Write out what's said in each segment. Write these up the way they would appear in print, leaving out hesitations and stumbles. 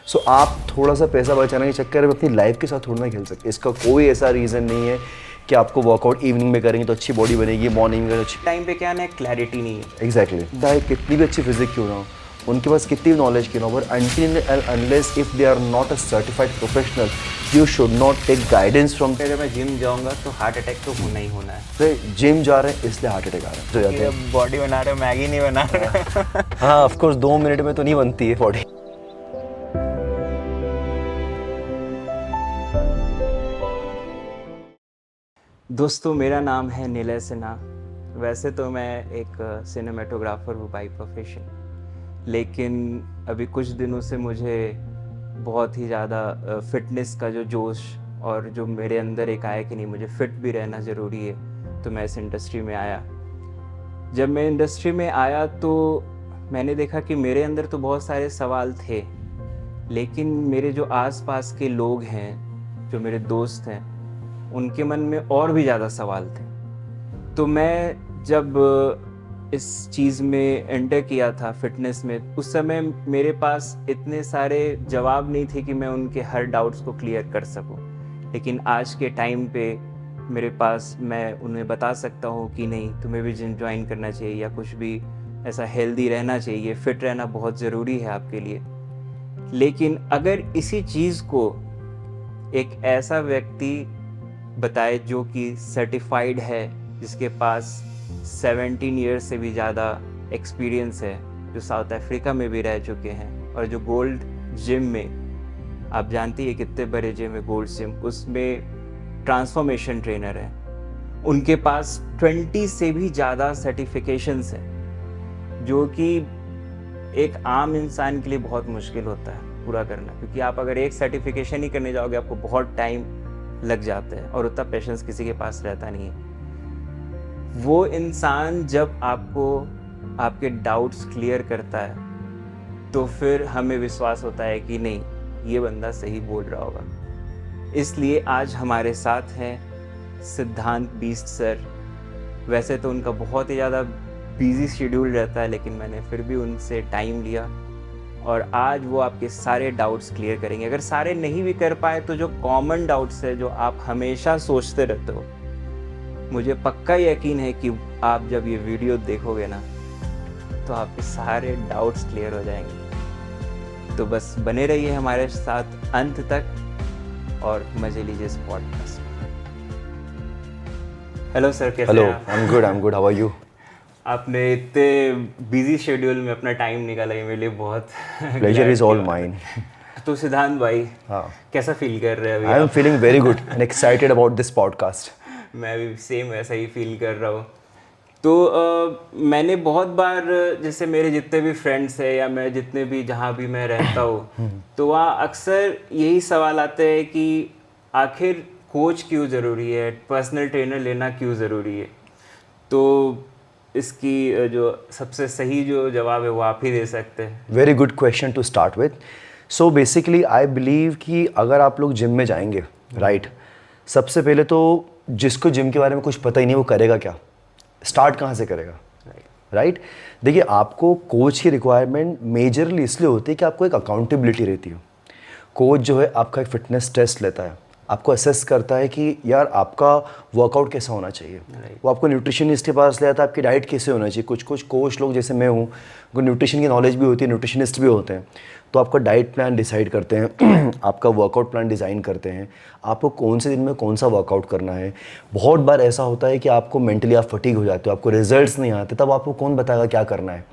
सो आप थोड़ा सा पैसा बचाने के चक्कर में अपनी लाइफ के साथ थोड़ा ना खेल सकते। इसका कोई ऐसा रीज़न नहीं है कि आपको वर्कआउट इवनिंग में करेंगे तो अच्छी बॉडी बनेगी, मॉर्निंग में अच्छी टाइम पे क्या ना क्लैरिटी नहीं है। एग्जैक्टली चाहे कितनी भी अच्छी फिजिक क्यों ना हो, उनके पास कितनी भी नॉलेज क्यों ना हो, but until and unless if they are not a certified professional you should not take guidance from. अगर मैं जिम जाऊंगा तो हार्ट अटैक तो होना ही होना है। तो जिम जा रहे हैं इसलिए हार्ट अटैक आ रहा है, तो जाते हैं। बॉडी बना रहे हो, मैगी नहीं बना रहे। हाँ ऑफ कोर्स 2 मिनट में तो नहीं बनती है बॉडी। दोस्तों मेरा नाम है निलय सिन्हा। वैसे तो मैं एक सिनेमेटोग्राफर हूँ बाय प्रोफेशन, लेकिन अभी कुछ दिनों से मुझे बहुत ही ज़्यादा फिटनेस का जो जोश और जो मेरे अंदर एक आया कि नहीं मुझे फिट भी रहना ज़रूरी है, तो मैं इस इंडस्ट्री में आया। जब मैं इंडस्ट्री में आया तो मैंने देखा कि मेरे अंदर तो बहुत सारे सवाल थे, लेकिन मेरे जो आसपास के लोग हैं, जो मेरे दोस्त हैं, उनके मन में और भी ज़्यादा सवाल थे। तो मैं जब इस चीज़ में एंटर किया था फिटनेस में, उस समय मेरे पास इतने सारे जवाब नहीं थे कि मैं उनके हर डाउट्स को क्लियर कर सकूं। लेकिन आज के टाइम पे मेरे पास, मैं उन्हें बता सकता हूं कि नहीं तुम्हें भी जिम ज्वाइन करना चाहिए या कुछ भी ऐसा हेल्दी रहना चाहिए, फिट रहना बहुत ज़रूरी है आपके लिए। लेकिन अगर इसी चीज़ को एक ऐसा व्यक्ति बताए जो कि सर्टिफाइड है, जिसके पास 17 ईयर्स से भी ज़्यादा एक्सपीरियंस है, जो साउथ अफ्रीका में भी रह चुके हैं और जो गोल्ड जिम में, आप जानती है कितने बड़े जिम है गोल्ड जिम, उसमें ट्रांसफॉर्मेशन ट्रेनर है, उनके पास 20 से भी ज़्यादा सर्टिफिकेशंस हैं, जो कि एक आम इंसान के लिए बहुत मुश्किल होता है पूरा करना, क्योंकि आप अगर एक सर्टिफिकेशन ही करने जाओगे आपको बहुत टाइम लग जाता है और उतना पेशेंस किसी के पास रहता नहीं है। वो इंसान जब आपको आपके डाउट्स क्लियर करता है तो फिर हमें विश्वास होता है कि नहीं ये बंदा सही बोल रहा होगा। इसलिए आज हमारे साथ हैं सिद्धांत बीस्ट सर। वैसे तो उनका बहुत ही ज़्यादा बिजी शेड्यूल रहता है, लेकिन मैंने फिर भी उनसे टाइम लिया और आज वो आपके सारे डाउट्स क्लियर करेंगे। अगर सारे नहीं भी कर पाए तो जो कॉमन डाउट्स है, जो आप हमेशा सोचते रहते हो, मुझे पक्का यकीन है कि आप जब ये वीडियो देखोगे ना तो आपके सारे डाउट्स क्लियर हो जाएंगे। तो बस बने रहिए हमारे साथ अंत तक और मजे लीजिए इस पॉडकास्ट में। हेलो सर, कैसे हेलो, हैं आप? I am good, how are you? आपने इतने बिजी शेड्यूल में अपना टाइम निकाला, ये मेरे लिए बहुत प्लेजर इज ऑल माइन। तो सिद्धांत भाई, हाँ, कैसा फील कर रहे हैं अभी? I am feeling very good and excited about this podcast. मैं भी सेम वैसा ही फील कर रहा हूँ। तो मैंने बहुत बार, जैसे मेरे जितने भी फ्रेंड्स हैं या मैं जितने भी जहाँ भी मैं रहता हूँ, तो वहाँ अक्सर यही सवाल आते हैं कि आखिर कोच क्यों ज़रूरी है, पर्सनल ट्रेनर लेना क्यों ज़रूरी है। तो इसकी जो सबसे सही जो जवाब है वो आप ही दे सकते हैं। Very good question to start with. So basically I believe कि अगर आप लोग जिम में जाएंगे, राइट, सबसे पहले तो जिसको जिम के बारे में कुछ पता ही नहीं वो करेगा क्या, स्टार्ट कहाँ से करेगा, राइट? देखिए, आपको कोच की रिक्वायरमेंट मेजरली इसलिए होती है कि आपको एक अकाउंटेबिलिटी रहती है। कोच जो है आपका एक फिटनेस टेस्ट लेता है, आपको असेस करता है कि यार आपका वर्कआउट कैसा होना चाहिए। वो आपको न्यूट्रिशनिस्ट के पास ले आता है, आपकी डाइट कैसे होना चाहिए। कुछ कुछ कोच लोग जैसे मैं हूँ, उनको न्यूट्रिशन की नॉलेज भी होती है, न्यूट्रिशनिस्ट भी होते हैं, तो आपका डाइट प्लान डिसाइड करते हैं आपका वर्कआउट प्लान डिज़ाइन करते हैं, आपको कौन से दिन में कौन सा वर्कआउट करना है। बहुत बार ऐसा होता है कि आपको मेंटली आप फटीग हो जाते हो, आपको रिजल्ट्स नहीं आते, तब आपको कौन बताएगा क्या करना है,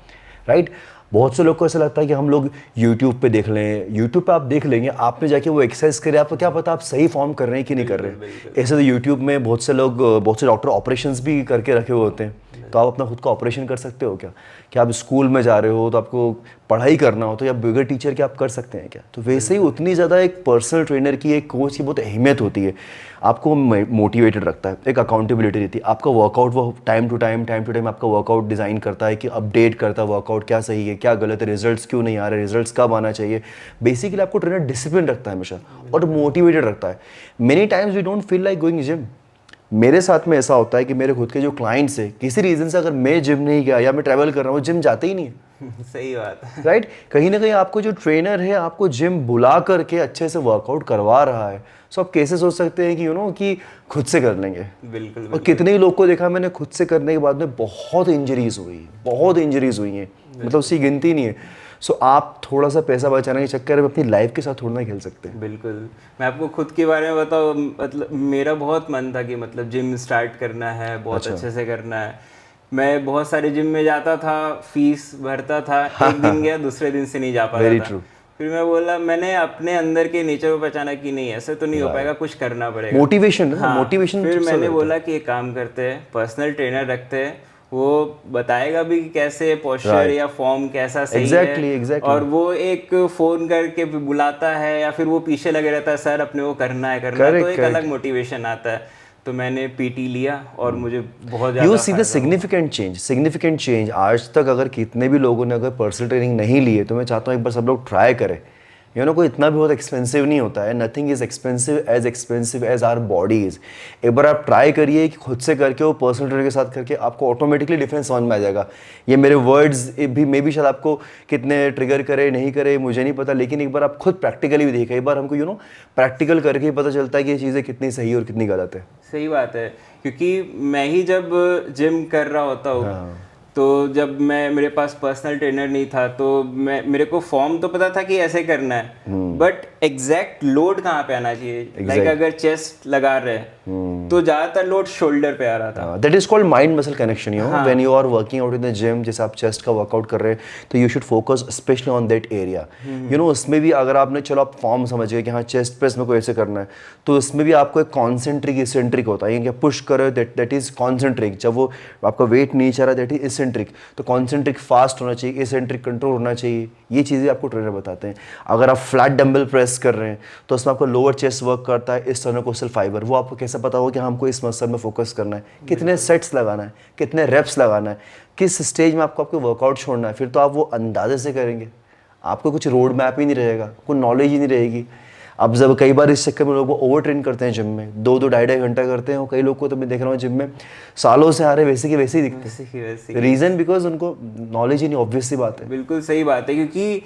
राइट? बहुत से लोग को ऐसा लगता है कि हम लोग यूट्यूब पे देख लें, यूट्यूब पे आप देख लेंगे, आपने जाके वो एक्सरसाइज करें, आपको क्या पता आप सही फॉर्म कर रहे हैं कि नहीं कर रहे हैं। ऐसे तो यूट्यूब में बहुत से लोग, बहुत से डॉक्टर ऑपरेशंस भी करके रखे हुए होते हैं, तो आप अपना खुद का ऑपरेशन कर सकते हो क्या? आप स्कूल में जा रहे हो तो आपको पढ़ाई करना हो तो या बगैर टीचर के आप कर सकते हैं क्या? तो वैसे ही उतनी ज़्यादा एक पर्सनल ट्रेनर की, एक कोच की बहुत अहमियत होती है। आपको मोटिवेटेड रखता है, एक अकाउंटेबिलिटी रहती है, आपका वर्कआउट वो टाइम टू टाइम आपका वर्कआउट डिज़ाइन करता है कि अपडेट करता है वर्कआउट क्या सही है क्या गलत है, रिजल्ट्स क्यों नहीं आ रहे, रिजल्ट्स कब आना चाहिए। बेसिकली आपको ट्रेनर डिसिप्लिन रखता है हमेशा और मोटिवेटेड रखता है। Many times we don't feel like going gym. मेरे साथ में ऐसा होता है कि मेरे खुद के जो क्लाइंट्स हैं, किसी रीज़न से अगर मैं जिम नहीं गया या मैं ट्रैवल कर रहा हूँ, जिम जाते ही नहीं है। सही बात है। राइट कहीं ना कहीं आपको जो ट्रेनर है आपको जिम बुला करके अच्छे से वर्कआउट करवा रहा है, सो आप कैसे सोच सकते हैं कि कि खुद से कर लेंगे। बिल्कुल और बिल्कुल। कितने ही लोग को देखा मैंने खुद से करने के बाद में बहुत इंजरीज हुई हैं, मतलब उसकी गिनती नहीं है। सो आप थोड़ा सा पैसा बचाने के चक्कर में अपनी लाइफ के साथ थोड़ा ना खेल सकते हैं। बिल्कुल। मैं आपको खुद के बारे में बताऊँ, मतलब मेरा बहुत मन था कि मतलब जिम स्टार्ट करना है, बहुत अच्छे से करना है। मैं बहुत सारे जिम में जाता था, फीस भरता था, एक दिन गया दूसरे दिन से नहीं जा पाता वेरी था। ट्रू। फिर मैं बोला, मैंने अपने अंदर के नेचर को पहचाना कि नहीं ऐसे तो नहीं हो पाएगा, कुछ करना पड़ेगा। मोटिवेशन हाँ, मोटिवेशन फिर मैंने बोला कि एक काम करते हैं, पर्सनल ट्रेनर रखते हैं, वो बताएगा भी कि कैसे पोस्चर या फॉर्म कैसा सही है। और वो एक फोन करके भी बुलाता है या फिर वो पीछे लगे रहता है, सर अपने को करना है, तो एक अलग मोटिवेशन आता है। तो मैंने पीटी लिया और मुझे बहुत यू ज़्यादा सी द सिग्निफिकेंट चेंज। आज तक अगर कितने भी लोगों ने अगर पर्सनल ट्रेनिंग नहीं ली है तो मैं चाहता हूँ एक बार सब लोग ट्राई करें। कोई इतना भी बहुत एक्सपेंसिव नहीं होता है, nothing is expensive as our body is. एक बार आप ट्राई करिए कि खुद से करके वो पर्सनल ट्रेनर के साथ करके आपको ऑटोमेटिकली डिफरेंस समझ में आ जाएगा। ये मेरे वर्ड्स भी मे भी शायद आपको कितने ट्रिगर करे नहीं करे मुझे नहीं पता, लेकिन एक बार आप खुद प्रैक्टिकली भी देखें, एक बार हमको प्रैक्टिकल करके ही पता चलता है कि ये चीज़ें कितनी सही और कितनी गलत है। सही बात है, क्योंकि मैं ही जब जिम कर रहा होता हूँ तो जब मेरे पास पर्सनल ट्रेनर नहीं था तो मेरे को फॉर्म तो पता था कि ऐसे करना है, बट एग्जैक्ट लोड कहाँ पे आना चाहिए। लाइक अगर चेस्ट लगा रहे तो ज़्यादातर लोड शोल्डर पे आ रहा था। That is called mind muscle connection. When you are working out in the gym, जैसे आप चेस्ट का वर्कआउट कर रहे हैं तो you should focus specially on that area. उसमें भी अगर आपने चलो आप फॉर्म समझ गए कि हाँ चेस्ट प्रेस में को ऐसे करना है, तो इसमें भी आपको एक कॉन्सेंट्रिक इसेंट्रिक होता है। पुश करो दैट इज कॉन्सेंट्रिक, जब वो आपका वेट नीचे आ रहा है दैट इज इसेंट्रिक। तो कॉन्सेंट्रिक फास्ट होना चाहिए, इसेंट्रिक कंट्रोल होना चाहिए। ये चीज़ें आपको ट्रेनर बताते हैं। अगर आप फ्लैट डंबल प्रेस कर रहे हैं तो उसमें आपको लोअर चेस्ट वर्क करता है, स्टर्नोकोस्टल फाइबर। वो आपको कैसे पता हो कि हमको इस मसल में फोकस करना है, कितने सेट्स लगाना है, कितने रेप्स लगाना है, किस स्टेज में आपको वर्कआउट छोड़ना है। फिर तो आप वो अंदाजे से करेंगे, आपको कुछ रोड मैप ही नहीं रहेगा, कोई नॉलेज ही नहीं रहेगी। अब जब कई बार इस चक्कर में लोग ओवर ट्रेन करते हैं जिम में, 2-2 ढाई घंटा करते हैं। और कई लोग को तो मैं देख रहा हूँ जिम में सालों से आ रहे वैसे के वैसे ही दिखते हैं। रीज़न बिकॉज उनको नॉलेज ही नहीं, ऑब्वियस सी बात है। बिल्कुल सही बात है, क्योंकि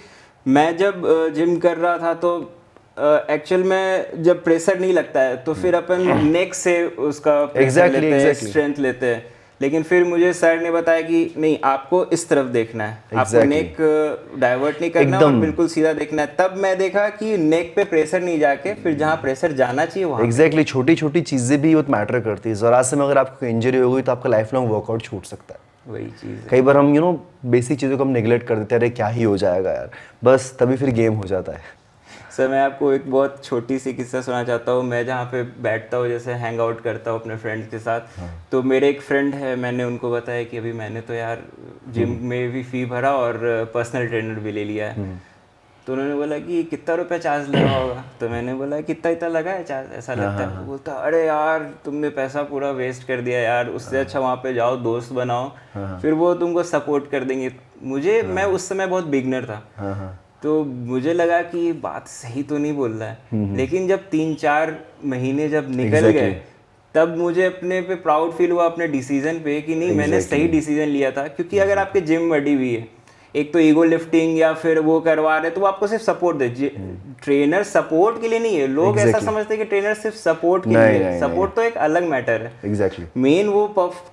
मैं जब जिम कर रहा था तो एक्चुअल में जब प्रेशर नहीं लगता है तो फिर अपन नेक से उसका प्रेशर लेते हैं, स्ट्रेंथ लेते हैं। लेकिन फिर मुझे सर ने बताया कि नहीं, आपको इस तरफ देखना है, आपको नेक डाइवर्ट नहीं करना और बिल्कुल सीधा देखना है। तब मैं देखा कि नेक पे प्रेशर नहीं जाके फिर जहाँ प्रेशर जाना चाहिए वहाँ। एग्जैक्टली छोटी छोटी चीज़ें भी बहुत मैटर करती है। ज़रा से में अगर आपको इंजरी हो गई तो आपका लाइफ लॉन्ग वर्कआउट छूट सकता है। वही चीज़ कई बार हम बेसिक चीज़ों को हम नेगलेक्ट कर देते हैं, अरे क्या ही हो जाएगा यार, बस तभी फिर गेम हो जाता है। सर मैं आपको एक बहुत छोटी सी किस्सा सुना चाहता हूँ। मैं जहाँ पे बैठता हूँ, जैसे हैंग आउट करता हूँ अपने फ्रेंड्स के साथ, तो मेरे एक फ्रेंड है, मैंने उनको बताया कि अभी मैंने तो यार जिम में भी फ़ी भरा और पर्सनल ट्रेनर भी ले लिया है। तो उन्होंने बोला कि कितना रुपया चार्ज लगा होगा। तो मैंने बोला कितना इतना लगा है चार्ज, ऐसा लगता है। बोलता अरे यार तुमने पैसा पूरा वेस्ट कर दिया यार, उससे अच्छा वहाँ पे जाओ, दोस्त बनाओ, फिर वो तुमको सपोर्ट कर देंगे। मैं उस समय बहुत बिगनर था, तो मुझे लगा कि ये बात सही तो नहीं बोल रहा है। लेकिन जब 3-4 महीने जब निकल गए तब मुझे अपने पे प्राउड फील हुआ, अपने डिसीजन पे, कि नहीं मैंने सही डिसीजन लिया था। क्योंकि अगर आपके जिम बड़ी हुई है, एक तो ईगो लिफ्टिंग या फिर वो करवा रहे तो वो आपको सिर्फ सपोर्ट दे। ट्रेनर सपोर्ट के लिए नहीं है। लोग ऐसा समझते हैं कि ट्रेनर सिर्फ सपोर्ट के लिए है। सपोर्ट तो एक अलग मैटर है। एग्जैक्टली मेन वो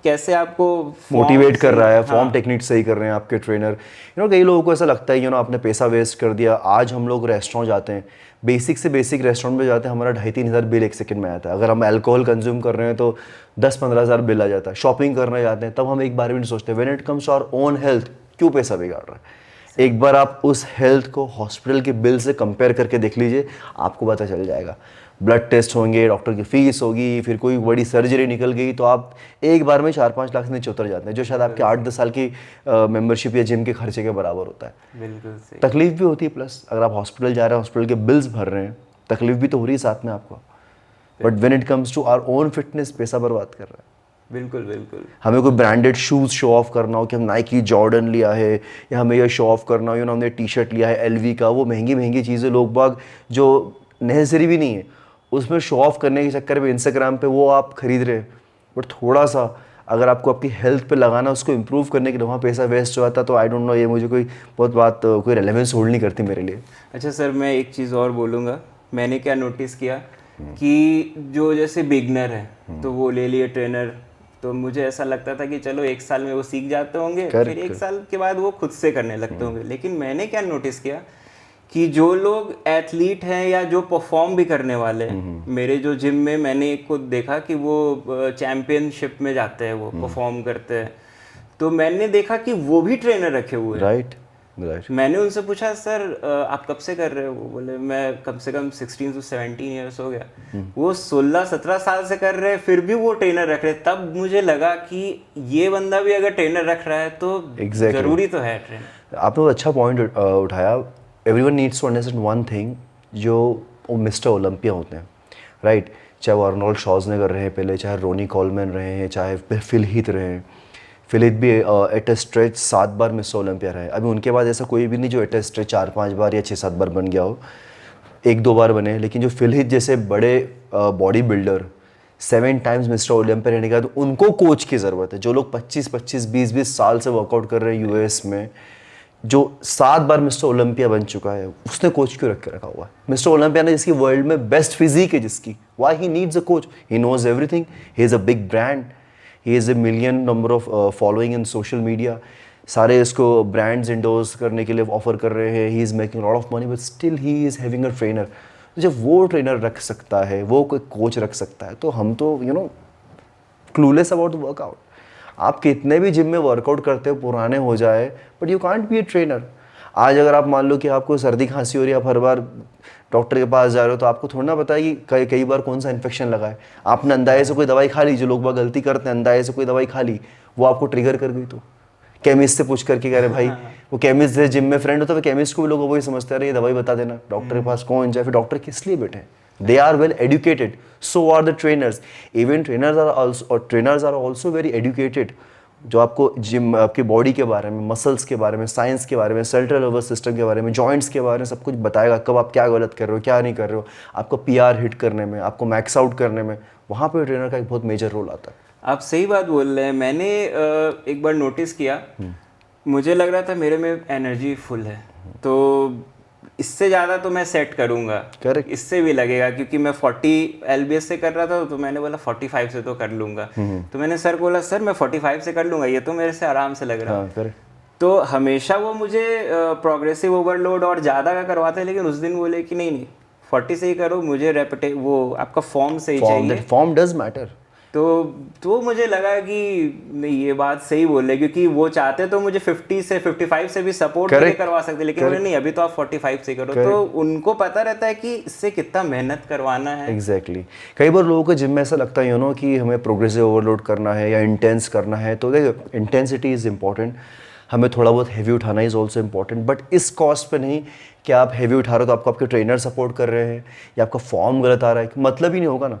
कैसे आपको मोटिवेट कर रहा है, फॉर्म टेक्निक सही कर रहे हैं आपके ट्रेनर। कई लोगों को ऐसा लगता है आपने पैसा वेस्ट कर दिया। आज हम लोग रेस्टोरेंट जाते हैं, बेसिक से बेसिक रेस्टोरेंट में जाते हैं, हमारा 2,500-3 हज़ार बिल एक सेकंड में आता है। अगर हम अल्कोहल कंज्यूम कर रहे हैं तो 10-15 हज़ार बिल आ जाता है। शॉपिंग करने जाते हैं तब हम एक बार भी नहीं सोचते, when it comes to our own health क्यों पैसा बिगाड़ रहा है। एक बार आप उस हेल्थ को हॉस्पिटल के बिल से कंपेयर करके देख लीजिए, आपको पता चल जाएगा। ब्लड टेस्ट होंगे, डॉक्टर की फीस होगी, फिर कोई बड़ी सर्जरी निकल गई तो आप एक बार में 4-5 लाख से नीचे उतर जाते हैं, जो शायद आपके 8-10 साल की मेंबरशिप या जिम के खर्चे के बराबर होता है। बिल्कुल सही। तकलीफ भी होती है, प्लस अगर आप हॉस्पिटल जा रहे हैं, हॉस्पिटल के बिल्स भर रहे हैं, तकलीफ भी तो हो रही है साथ में आपको। But when it comes to our own fitness, पैसा बर्बाद कर रहा है। बिल्कुल बिल्कुल। हमें कोई ब्रांडेड शूज़ शो ऑफ करना हो कि हम नाइकी जॉर्डन लिया है, या हमें यह शो ऑफ करना हो हमने टी शर्ट लिया है एलवी का, वो महंगी महंगी चीज़ें लोग बाग जो नेसेसरी भी नहीं है उसमें शो ऑफ करने के चक्कर में इंस्टाग्राम पे वो आप खरीद रहे हैं। बट थोड़ा सा अगर आपको आपकी हेल्थ पे लगाना, उसको इम्प्रूव करने के लिए वहाँ पैसा वेस्ट हो जाता, तो आई डोंट नो, ये मुझे कोई बहुत बात कोई रेलेवेंस होल्ड नहीं करती मेरे लिए। अच्छा सर, मैं एक चीज़ और बोलूँगा। मैंने क्या नोटिस किया कि जो जैसे बिगनर है तो वो ले लिए ट्रेनर, तो मुझे ऐसा लगता था कि चलो 1 साल में वो सीख जाते होंगे, फिर 1 साल के बाद वो खुद से करने लगते होंगे। लेकिन मैंने क्या नोटिस किया कि जो लोग एथलीट हैं या जो परफॉर्म भी करने वाले हैं, मेरे जो जिम में मैंने एक को देखा कि वो चैंपियनशिप में जाते हैं, वो परफॉर्म करते हैं, तो मैंने देखा कि वो भी ट्रेनर रखे हुए हैं। राइट। मैंने उनसे पूछा, सर आप कब से कर रहे हो? वो बोले मैं कम से कम 16 to 17 ईयर्स हो गया। वो 16-17 साल से कर रहे हैं, फिर भी वो ट्रेनर रख रहे हैं। तब मुझे लगा कि ये बंदा भी अगर ट्रेनर रख रहा है तो जरूरी तो है ट्रेनर। आपने अच्छा पॉइंट उठाया। Everyone needs to understand one thing, जो वो मिस्टर ओलंपिया होते हैं, राइट, चाहे वो अर्नोल्ड श्वार्ज़नेगर रहे पहले, चाहे रोनी कॉलमैन रहे हैं, चाहे फिल हीथ रहे हैं। फिल हीथ भी at a stretch 7 bar mister Olympia रहे। अभी उनके बाद ऐसा कोई भी नहीं जो एट अ स्ट्रेच 4-5 बार या 6-7 बार बन गया हो, 1-2 बार बने। लेकिन जो फिल हीथ जैसे बड़े body builder 7 times mister Olympia रहने के बाद उनको कोच की ज़रूरत है। जो लोग 25-25, 20-20 साल से वर्कआउट कर रहे हैं यूएस में, जो 7 बार मिस्टर ओलंपिया बन चुका है, उसने कोच क्यों रख के रखा हुआ है? मिस्टर ओलंपिया ने, जिसकी वर्ल्ड में बेस्ट फिजिक है, जिसकी, why he needs a coach? He knows everything, he is a big brand, he is a million number of following in social media, सारे इसको ब्रांड्स इंडोर्स करने के लिए ऑफर कर रहे हैं, he is making lot of money, but still he is having a trainer. तो जब वो ट्रेनर रख सकता है, वो कोई कोच रख सकता है, तो हम तो क्लूलेस अबाउट द वर्कआउट। आप कितने भी जिम में वर्कआउट करते हो, पुराने हो जाए, but you can't be a trainer. आज अगर आप मान लो कि आपको सर्दी खांसी हो रही है, आप हर बार डॉक्टर के पास जा रहे हो, तो आपको थोड़ा ना पता है कि कई बार कौन सा इन्फेक्शन लगा है। आपने अंदाजे से कोई दवाई खा ली, जो लोग बहुत गलती करते हैं, अंदाजे से कोई दवाई खा ली, वो आपको ट्रिगर कर गई, तो केमिस्ट से पूछ करके कह रहे भाई, वो केमिस्ट है, जिम में फ्रेंड होता है, केमिस्ट को भी लोग वही समझते हैं, ये दवाई बता देना, डॉक्टर के पास कौन जाए? फिर डॉक्टर किस लिए बैठे हैं? They are well educated, so are the trainers. Even trainers are also very educated. जो आपको जिम, आपकी बॉडी के बारे में, मसल्स के बारे में, साइंस के बारे में, सेंट्रल नर्वस सिस्टम के बारे में, जॉइंट्स के बारे में सब कुछ बताएगा, कब आप क्या गलत कर रहे हो, क्या नहीं कर रहे हो, आपको पीआर हिट करने में, आपको मैक्स आउट करने में, वहाँ पे ट्रेनर का एक बहुत मेजर रोल आता है। आप सही बात बोल रहे हैं। मैंने एक बार नोटिस किया, मुझे लग रहा था मेरे में एनर्जी फुल है, तो इससे ज़्यादा तो मैं सेट करूँगा, करेक्ट, इससे भी लगेगा, क्योंकि मैं 40 एलबीएस से कर रहा था, तो मैंने बोला 45 से तो कर लूँगा। तो मैंने सर को बोला, सर मैं 45 से कर लूँगा, ये तो मेरे से आराम से लग रहा है। करेक्ट। तो हमेशा वो मुझे प्रोग्रेसिव ओवरलोड और ज़्यादा का करवाते हैं, लेकिन उस दिन बोले कि नहीं 40 से ही करो, मुझे वो आपका फॉर्म सही चाहिए, फॉर्म डज मैटर। तो मुझे लगा कि नहीं, ये बात सही बोल रहे, क्योंकि वो चाहते तो मुझे 50 से 55 से भी सपोर्ट करके करवा सकते, लेकिन बोले नहीं, अभी तो आप 45 से करो। तो उनको पता रहता है कि इससे कितना मेहनत करवाना है। एग्जैक्टली। कई बार लोगों को जिम में ऐसा लगता है कि हमें प्रोग्रेसिव ओवरलोड करना है या इंटेंस करना है, तो देखो इंटेंसिटी इज़ इंपॉर्टेंट, हमें थोड़ा बहुत हैवी उठाना इज़ ऑल्सो इंपॉर्टेंट, बट इस कॉस्ट पे नहीं कि आप हैवी उठा रहे हो तो आपको आपके ट्रेनर सपोर्ट कर रहे हैं या आपका फॉर्म गलत आ रहा है, मतलब ही नहीं होगा ना।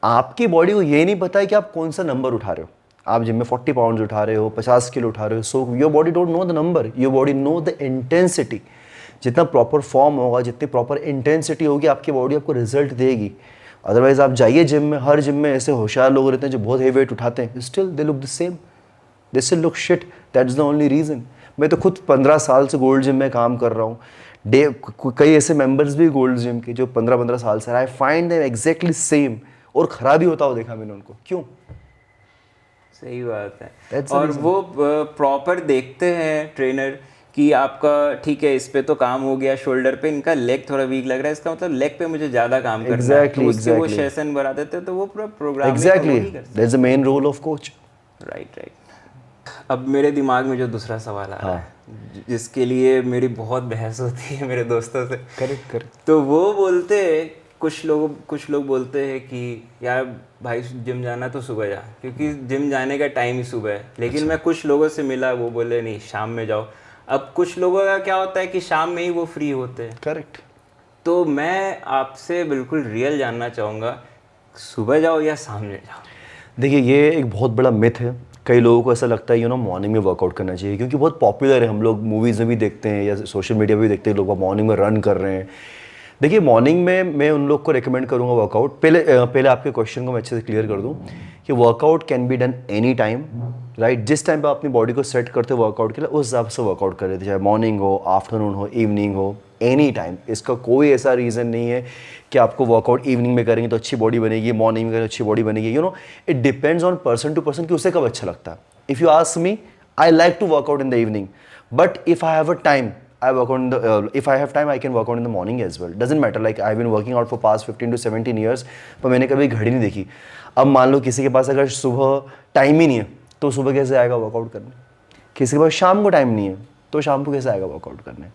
आपकी बॉडी को ये नहीं पता है कि आप कौन सा नंबर उठा रहे हो। आप जिम में 40 पाउंड उठा रहे हो, 50 किलो उठा रहे हो, so your body don't know the number, your body know the intensity. जितना प्रॉपर फॉर्म होगा, जितनी प्रॉपर इंटेंसिटी होगी, आपकी बॉडी आपको रिजल्ट देगी। अदरवाइज आप जाइए जिम में, हर जिम में ऐसे होशियार लोग रहते हैं जो बहुत हेवी वेट उठाते हैं, still they look the same, they still look shit. That's the only reason. मैं तो खुद 15 साल से गोल्ड जिम में काम कर रहा हूँ। कई ऐसे मेंबर्स भी गोल्ड जिम के जो 15-15 साल से, I find them exactly same, और ख़राब ही होता हो देखा मैंने उनको। क्यों? सही बात है। और वो प्रॉपर देखते हैं ट्रेनर कि आपका ठीक है, इस पे तो काम हो गया, शोल्डर पे इनका लेग थोड़ा वीक लग रहा है, इसका मतलब लेग पे मुझे ज़्यादा काम करना है, तो उसके वो सेशन बढ़ा देते हैं, तो वो पूरा program exactly that's the main role of coach. Right. अब मेरे दिमाग में जो दूसरा सवाल आ रहा है, जिसके लिए मेरी बहुत बहस होती है मेरे दोस्तों से। करेक्ट। तो वो बोलते हैं, कुछ लोग बोलते हैं कि यार भाई जिम जाना तो सुबह जा, क्योंकि जिम जाने का टाइम ही सुबह है। लेकिन मैं कुछ लोगों से मिला, वो बोले नहीं शाम में जाओ। अब कुछ लोगों का क्या होता है कि शाम में ही वो फ्री होते हैं। करेक्ट। तो मैं आपसे बिल्कुल रियल जानना चाहूँगा, सुबह जाओ या शाम में जाओ? देखिए, ये एक बहुत बड़ा मिथ है। कई लोगों को ऐसा लगता है मॉर्निंग में वर्कआउट करना चाहिए, क्योंकि बहुत पॉपुलर है, हम लोग मूवीज़ में भी देखते हैं या सोशल मीडिया पे भी देखते हैं, लोग मॉर्निंग में रन कर रहे हैं। देखिए, मॉर्निंग में मैं उन लोग को रेकमेंड करूंगा वर्कआउट। पहले आपके क्वेश्चन को मैं अच्छे से क्लियर कर दूं कि workout can be done any time, right. जिस टाइम पे आप अपनी बॉडी को सेट करते हो वर्कआउट के लिए, उस हिसाब से वर्कआउट कर लेते, चाहे मॉर्निंग हो, आफ्टरनून हो, इवनिंग हो, एनी टाइम। इसका कोई ऐसा रीज़न नहीं है कि आपको वर्कआउट इवनिंग में करेंगे तो अच्छी बॉडी बनेगी, मॉर्निंग में करेंगे तो अच्छी बॉडी बनेगी। You know, it depends on person to person कि उसे कब अच्छा लगता है। If you ask me, I like to workout in the evening, but if I have a time, I work on the if I have time I can work out in the morning as well. Doesn't matter, like I've been working out for past 15 to 17 years, पर मैंने कभी घड़ी नहीं देखी। अब मान लो किसी के पास अगर सुबह टाइम ही नहीं है तो सुबह कैसे आएगा वर्कआउट करने, किसी के पास शाम को टाइम नहीं है तो शाम को कैसे आएगा वर्कआउट करने।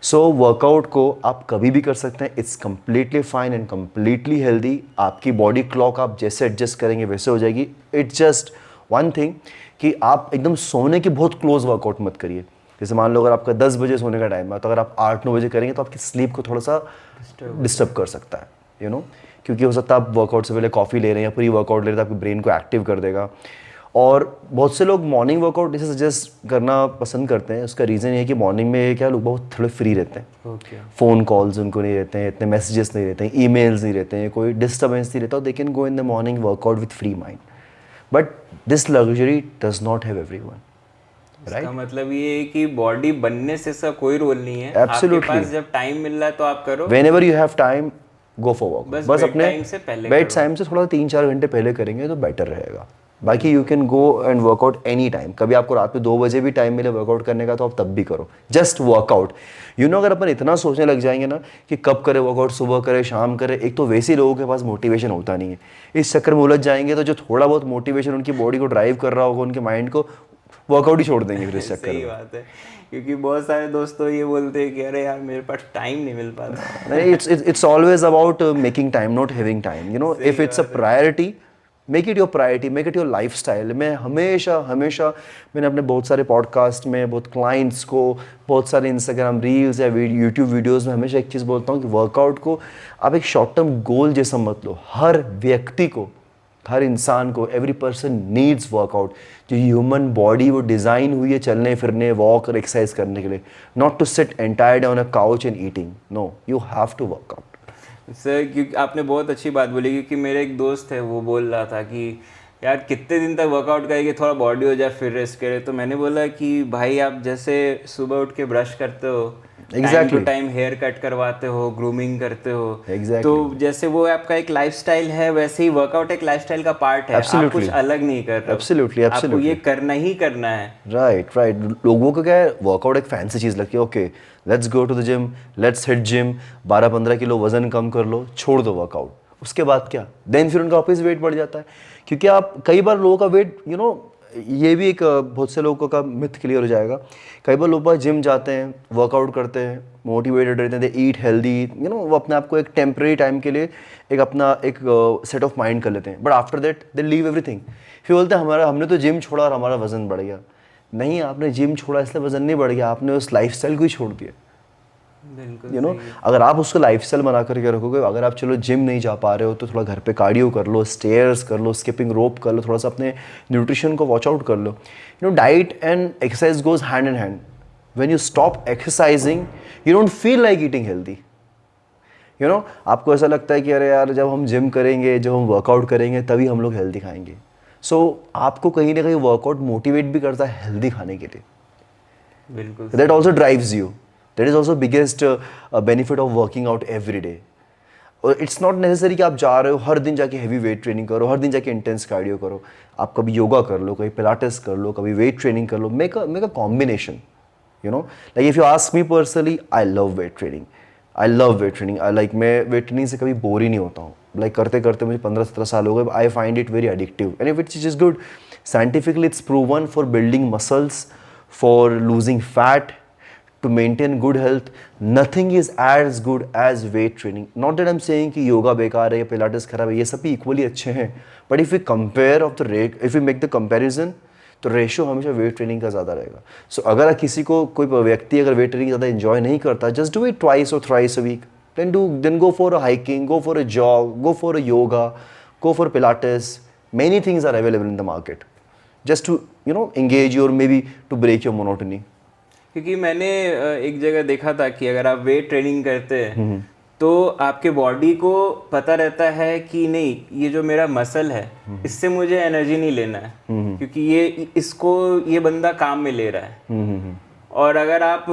सो वर्कआउट को आप कभी भी कर सकते हैं, it's completely fine and completely healthy. आपकी बॉडी क्लॉक आप जैसे एडजस्ट करेंगे वैसे हो जाएगी। इट्स जस्ट वन थिंग कि आप एकदम सोने के बहुत क्लोज वर्कआउट मत करिए। जैसे मान लो अगर आपका 10 बजे सोने का टाइम है तो अगर आप 8-9 बजे करेंगे तो आपकी स्लीप को थोड़ा सा डिस्टर्ब कर सकता है, यू नो, क्योंकि हो सकता है आप वर्कआउट से पहले कॉफ़ी ले रहे हैं या प्री वर्कआउट ले रहे हैं तो आपके ब्रेन को एक्टिव कर देगा। और बहुत से लोग मॉर्निंग वर्कआउट इसे सजेस्ट करना पसंद करते हैं। उसका रीज़न ये है कि मॉर्निंग में क्या लोग बहुत थोड़े फ्री रहते हैं, फ़ोन कॉल्स उनको नहीं रहते हैं, इतने मैसेजेस नहीं रहते हैं, ईमेल्स नहीं रहते हैं, कोई डिस्टर्बेंस नहीं रहता, they can go in the morning workout with free mind. But this luxury does not have everyone. इसका मतलब ये है कि बॉडी बनने से इसका कोई रोल नहीं है। Absolutely. आपके पास जब टाइम मिल रहा है तो आप करो। Whenever you have time, go for walk. बस अपने टाइम से पहले बेड टाइम से थोड़ा 3-4 घंटे पहले करेंगे तो बेटर रहेगा। बाकी you can go and workout any time. कभी आपको रात में 2 बजे भी टाइम मिले वर्कआउट करने का तो आप तब भी करो, जस्ट वर्कआउट। यू नो, अगर अपन इतना सोचने लग जाएंगे ना कि कब करे वर्कआउट, सुबह करे, शाम करे, एक तो वैसे ही लोगों के पास मोटिवेशन होता नहीं है, इस चक्कर में उलझ जाएंगे तो जो थोड़ा बहुत मोटिवेशन उनकी बॉडी को ड्राइव कर रहा होगा, उनके माइंड को, वर्कआउट ही छोड़ देंगे फिर इस चक्कर में। सही बात है, क्योंकि बहुत सारे दोस्तों ये बोलते हैं कि अरे यार मेरे पास टाइम नहीं मिल पाता। नहीं, it's always about making time, not having time. You know, if it's a priority, make it your priority, make it your lifestyle. मैं हमेशा मैंने अपने बहुत सारे पॉडकास्ट में, बहुत क्लाइंट्स को, बहुत सारे इंस्टाग्राम रील्स या यूट्यूब वीडियोस में हमेशा एक चीज़ बोलता हूँ कि वर्कआउट को आप एक शॉर्ट टर्म गोल जैसा मत लो। हर व्यक्ति को, हर इंसान को, एवरी पर्सन नीड्स वर्कआउट। जो ह्यूमन बॉडी वो डिज़ाइन हुई है चलने फिरने, वॉक और एक्सरसाइज करने के लिए, not to sit entire day on a couch and eating. No, you have to workout. Sir, क्योंकि आपने बहुत अच्छी बात बोली, क्योंकि मेरे एक दोस्त है वो बोल रहा था कि यार कितने दिन तक वर्कआउट करेंगे, थोड़ा बॉडी हो जाए फिर रेस्ट करे। तो मैंने बोला कि भाई आप जैसे सुबह उठ के ब्रश करते हो, time to time hair cut करवाते हो, ग्रूमिंग करते हो, तो जैसे वो आपका एक लाइफस्टाइल है, वैसे ही वर्कआउट एक लाइफस्टाइल का पार्ट है। आप कुछ अलग नहीं कर रहे हो, एब्सोल्युटली आपको ये करना ही करना है। राइट। लोगों को क्या है, वर्कआउट एक फैंसी चीज़ लगती है। Okay, let's go to the gym, let's hit gym, 12-15 kilo वजन कम कर लो, छोड़ दो वर्कआउट। उसके बाद क्या, देन फिर उनका वापस वेट बढ़ जाता है। क्योंकि आप कई बार लोगों का वेट, यू नो, ये भी एक बहुत से लोगों का मिथ क्लियर हो जाएगा। कई बार लोग जिम जाते हैं, वर्कआउट करते हैं, मोटिवेटेड रहते हैं, दे ईट हेल्दी, यू नो, वो अपने आप को एक टेम्परेरी टाइम के लिए एक अपना एक सेट ऑफ माइंड कर लेते हैं। But after that they leave everything. फिर बोलते हैं हमने तो जिम छोड़ा और हमारा वजन बढ़ गया। नहीं, आपने जिम छोड़ा इसलिए वजन नहीं बढ़ गया, आपने उस लाइफस्टाइल को ही छोड़ दिया। यू नो, अगर आप उसको लाइफस्टाइल बना करके रखोगे, अगर आप चलो जिम नहीं जा पा रहे हो तो थोड़ा घर पे कार्डियो कर लो, स्टेयर्स कर लो, स्किपिंग रोप कर लो, थोड़ा सा अपने न्यूट्रिशन को वॉच आउट कर लो। You know, diet and exercise goes hand in hand. When you stop exercising you don't feel like eating healthy. You know, आपको ऐसा लगता है कि अरे यार जब हम जिम करेंगे, जब हम वर्कआउट करेंगे तभी हम लोग हेल्दी खाएंगे। सो आपको कहीं ना कहीं वर्कआउट मोटिवेट भी करता है हेल्दी खाने के लिए। बिल्कुल, that also drives you. That is also biggest benefit of working out every day. और इट्स नॉट नेसेसरी कि आप जा रहे हो हर दिन जाके हैवी वेट ट्रेनिंग करो, हर दिन जाके इंटेंस कार्डियो करो। आप कभी योगा कर लो, कभी पिलाटेस कर लो, कभी वेट ट्रेनिंग कर लो। Make a combination, you know. Like if you ask me personally, I love weight training. मैं वेट ट्रेनिंग से कभी बोर ही नहीं होता हूँ। लाइक करते करते मुझे 15-17 साल हो गए। I find it very addictive and if it's is good. Scientifically it's proven for building muscles, for losing fat, to maintain good health. Nothing is as good as weight training. Not that I'm saying कि योगा बेकार है या Pilates खराब है, ये सब भी equally अच्छे हैं। But if we compare of the rate, if we make the comparison, तो रेशियो हमेशा वेट ट्रेनिंग का ज़्यादा रहेगा। सो अगर किसी को, कोई व्यक्ति अगर वेट ट्रेनिंग ज़्यादा एंजॉय नहीं करता, जस्ट डू इट ट्वाइस और thrice a week. Then go for a hiking, go for a jog, go for a yoga, go for pilates. Many things are available in the market just to, you know, engage you or maybe to break your monotony. क्योंकि मैंने एक जगह देखा था कि अगर आप weight training करते हैं तो तो आपके बॉडी को पता रहता है कि नहीं, ये जो मेरा मसल है इससे मुझे एनर्जी नहीं लेना है, क्योंकि ये बंदा काम में ले रहा है। और अगर आप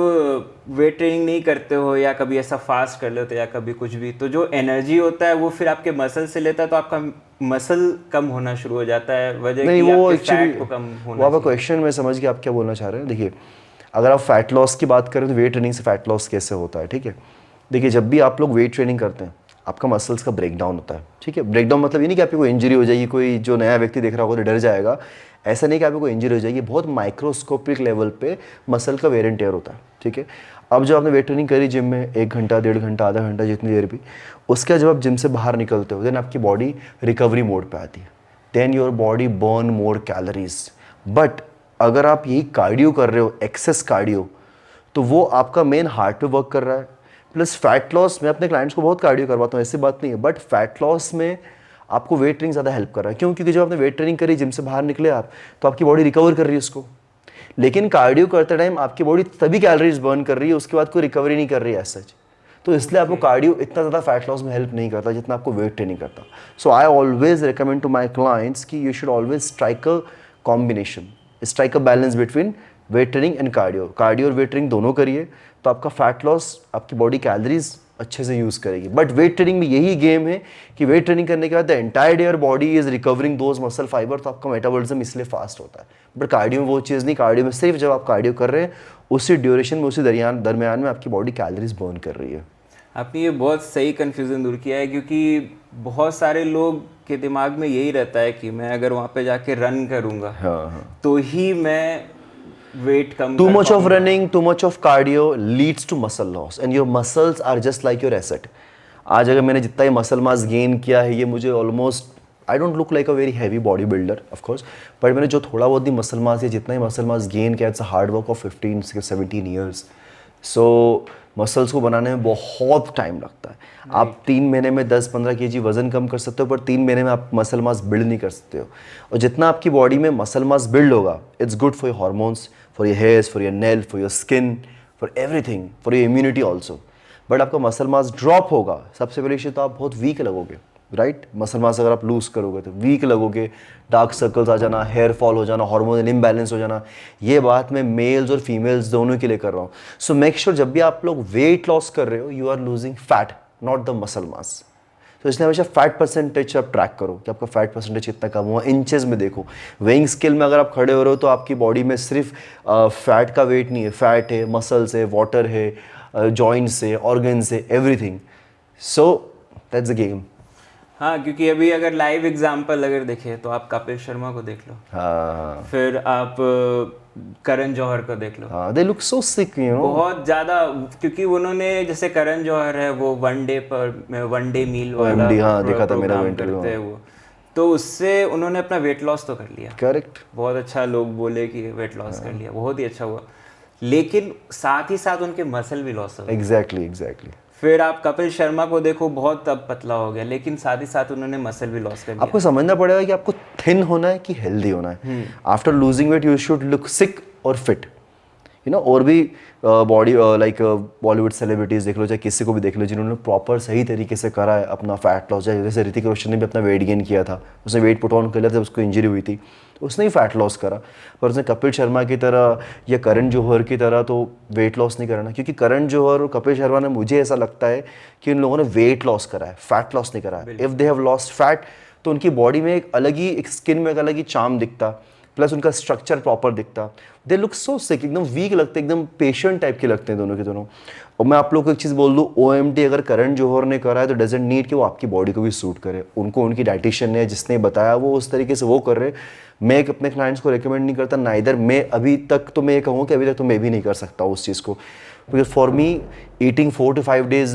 वेट ट्रेनिंग नहीं करते हो या कभी ऐसा फास्ट कर लेते हो या कभी कुछ भी, तो जो एनर्जी होता है वो फिर आपके मसल से लेता है, तो आपका मसल कम होना शुरू हो जाता है, वजह नहीं कि वो आपके एक्चुअली फैट को कम वो होना आपका क्वेश्चन मैं समझ गया आप क्या बोलना चाह रहे हैं। देखिए अगर आप फैट लॉस की बात करें तो वेट ट्रेनिंग से फैट लॉस कैसे होता है, ठीक है। देखिए जब भी आप लोग वेट ट्रेनिंग करते हैं आपका मसल्स का ब्रेकडाउन होता है, ठीक है। ब्रेकडाउन मतलब ये नहीं कि आपको कोई इंजरी हो जाएगी, कोई जो नया व्यक्ति देख रहा होगा तो डर जाएगा, ऐसा नहीं कि आपको कोई इंजरी हो जाएगी। बहुत माइक्रोस्कोपिक लेवल पे मसल का वेयर एंड टेयर होता है, ठीक है। अब जब आपने वेट ट्रेनिंग करी जिम में 1 घंटा 1.5 घंटा आधा घंटा जितनी देर भी, उसके बाद जब आप जिम से बाहर निकलते हो देन आपकी बॉडी रिकवरी मोड पे आती है, then your body burn more calories. But अगर आप यही कार्डियो कर रहे हो, एक्सेस कार्डियो, तो वो आपका मेन हार्ट पे वर्क कर रहा है। प्लस फैट लॉस, मैं अपने क्लाइंट्स को बहुत कार्डियो करवाता हूँ, ऐसी बात नहीं है, बट फैट लॉस में आपको वेट ट्रेनिंग ज़्यादा हेल्प कर रहा है। क्यों? क्योंकि जब आपने वेट ट्रेनिंग करी, जिम से बाहर निकले आप, तो आपकी बॉडी रिकवर कर रही है उसको। लेकिन कार्डियो करते टाइम आपकी बॉडी तभी कैलोरीज बर्न कर रही है, उसके बाद कोई रिकवरी नहीं कर रही है एज सच। तो इसलिए आपको कार्डियो इतना ज़्यादा फैट लॉस में हेल्प नहीं करता जितना आपको वेट ट्रेनिंग करता। So I always recommend to my clients कि you should always strike a combination, strike a balance between weight training and cardio. Cardio और वेट ट्रेनिंग दोनों करिए तो आपका फैट लॉस, आपकी बॉडी कैलोरीज अच्छे से यूज़ करेगी। बट वेट ट्रेनिंग में यही गेम है कि वेट ट्रेनिंग करने के बाद the entire day your body is recovering those muscle fibre, तो आपका मेटाबॉलिज्म इसलिए फास्ट होता है। बट कार्डियो में वो चीज़ नहीं, कार्डियो में सिर्फ जब आप कार्डियो कर रहे हैं उसी ड्यूरेशन में, उसी दरमियान में आपकी बॉडी कैलोरीज बर्न कर रही है। आपने ये बहुत सही कन्फ्यूज़न दूर किया है, क्योंकि बहुत सारे लोग के दिमाग में यही रहता है कि मैं अगर वहाँ पे जाके रन करूँगा तो ही मैं वेट कम Too कर much of पाऊंगा। running, too much of cardio leads to muscle loss and your muscles are just like your asset. आज अगर मैंने जितना ही मसल मास गेन किया है, ये मुझे almost, I don't look like a very heavy body builder of course, but मैंने जो थोड़ा बहुत ही मसल मास या जितना ही मसल मास गेन किया, it's a hard work of 15-17 years. So muscles को बनाने में बहुत टाइम लगता है। आप 3 महीने में 10-15 kg वजन कम कर सकते हो, पर 3 महीने में आप मसल मास बिल्ड नहीं कर सकते हो। और जितना आपकी बॉडी में मसल मास बिल्ड होगा, it's good for your hormones, for your hairs, for your nail, for your skin, for everything, for your immunity also. But आपका मसल मास ड्रॉप होगा, सबसे पहले तो आप बहुत वीक लगोगे, राइट। मसल मास अगर आप लूज करोगे तो वीक लगोगे, डार्क सर्कल्स आ जाना, हेयर फॉल हो जाना, हार्मोनल इम्बैलेंस हो जाना। ये बात मैं मेल्स और फीमेल्स दोनों के लिए कर रहा हूँ। सो मेक श्योर जब भी आप लोग वेट लॉस कर रहे हो, you are losing fat, not the muscle mass. तो इसलिए हमेशा फैट परसेंटेज आप ट्रैक करो कि आपका फैट परसेंटेज कितना कम हुआ, इंचेस में देखो। वेइंग स्केल में अगर आप खड़े हो रहे हो तो आपकी बॉडी में सिर्फ फैट का वेट नहीं है, फैट है, मसल्स है, वाटर है, जॉइंट्स है, ऑर्गन्स है, everything. So that's the game. हाँ, क्योंकि अभी अगर लाइव एग्जांपल अगर देखें तो आप कपिल शर्मा को देख लो, हाँ, फिर आप करण जौहर को देख लो। हाँ, they look so sick, you know. बहुत ज़्यादा, क्योंकि उन्होंने, जैसे करण जौहर है वो वन डे मील वाला OMD, हाँ, देखा था मेरा वो प्रोग्राम इंटरव्यू। करते हैं वो, तो उससे उन्होंने अपना वेट लॉस तो कर लिया, करेक्ट। बहुत अच्छा, लोग बोले कि वेट लॉस कर लिया, बहुत ही अच्छा हुआ, लेकिन साथ ही साथ उनके मसल भी लॉस हो गए। एग्जैक्टली। फिर आप कपिल शर्मा को देखो, बहुत अब पतला हो गया, लेकिन साथ ही साथ उन्होंने मसल भी लॉस कर लिया। आपको समझना पड़ेगा कि आपको थिन होना है कि हेल्दी होना है। After losing weight you should look sick और फिट, यू नो। और भी बॉडी लाइक बॉलीवुड सेलिब्रिटीज़ देख लो, चाहे किसी को भी देख लो, जिन्होंने प्रॉपर सही तरीके से करा है अपना फैट लॉस। जैसे ऋतिक रोशन ने भी अपना वेट गेन किया था, उसने वेट पुट ऑन कर लिया था, उसको इंजरी हुई थी, तो उसने ही फैट लॉस करा। पर उसने कपिल शर्मा की तरह या करण जौहर की तरह तो वेट लॉस नहीं करना, क्योंकि करण जौहर और कपिल शर्मा ने, मुझे ऐसा लगता है कि उन लोगों ने वेट लॉस करा है, फैट लॉस नहीं करा है। If they have lost fat तो उनकी बॉडी में एक अलग ही, एक स्किन में एक अलग ही चार्म दिखता, प्लस उनका स्ट्रक्चर प्रॉपर दिखता। दे लुक सो सिक, एकदम वीक लगते, एकदम पेशेंट टाइप के लगते हैं दोनों के दोनों। और मैं आप लोग को एक चीज़ बोल दूँ, OMD अगर करण जौहर ने करा है तो डजेंट नीड कि वो आपकी बॉडी को भी सूट करे। उनको उनकी डाइटिशियन ने जिसने बताया वो उस तरीके से वो कर रहे। मैं एक अपने क्लाइंट्स को रिकमेंड नहीं करता, ना इधर मैं अभी तक, तो मैं ये कहूँ कि अभी तक तो मैं भी नहीं कर सकता उस चीज़ को। Because for me, eating 4 to 5 days,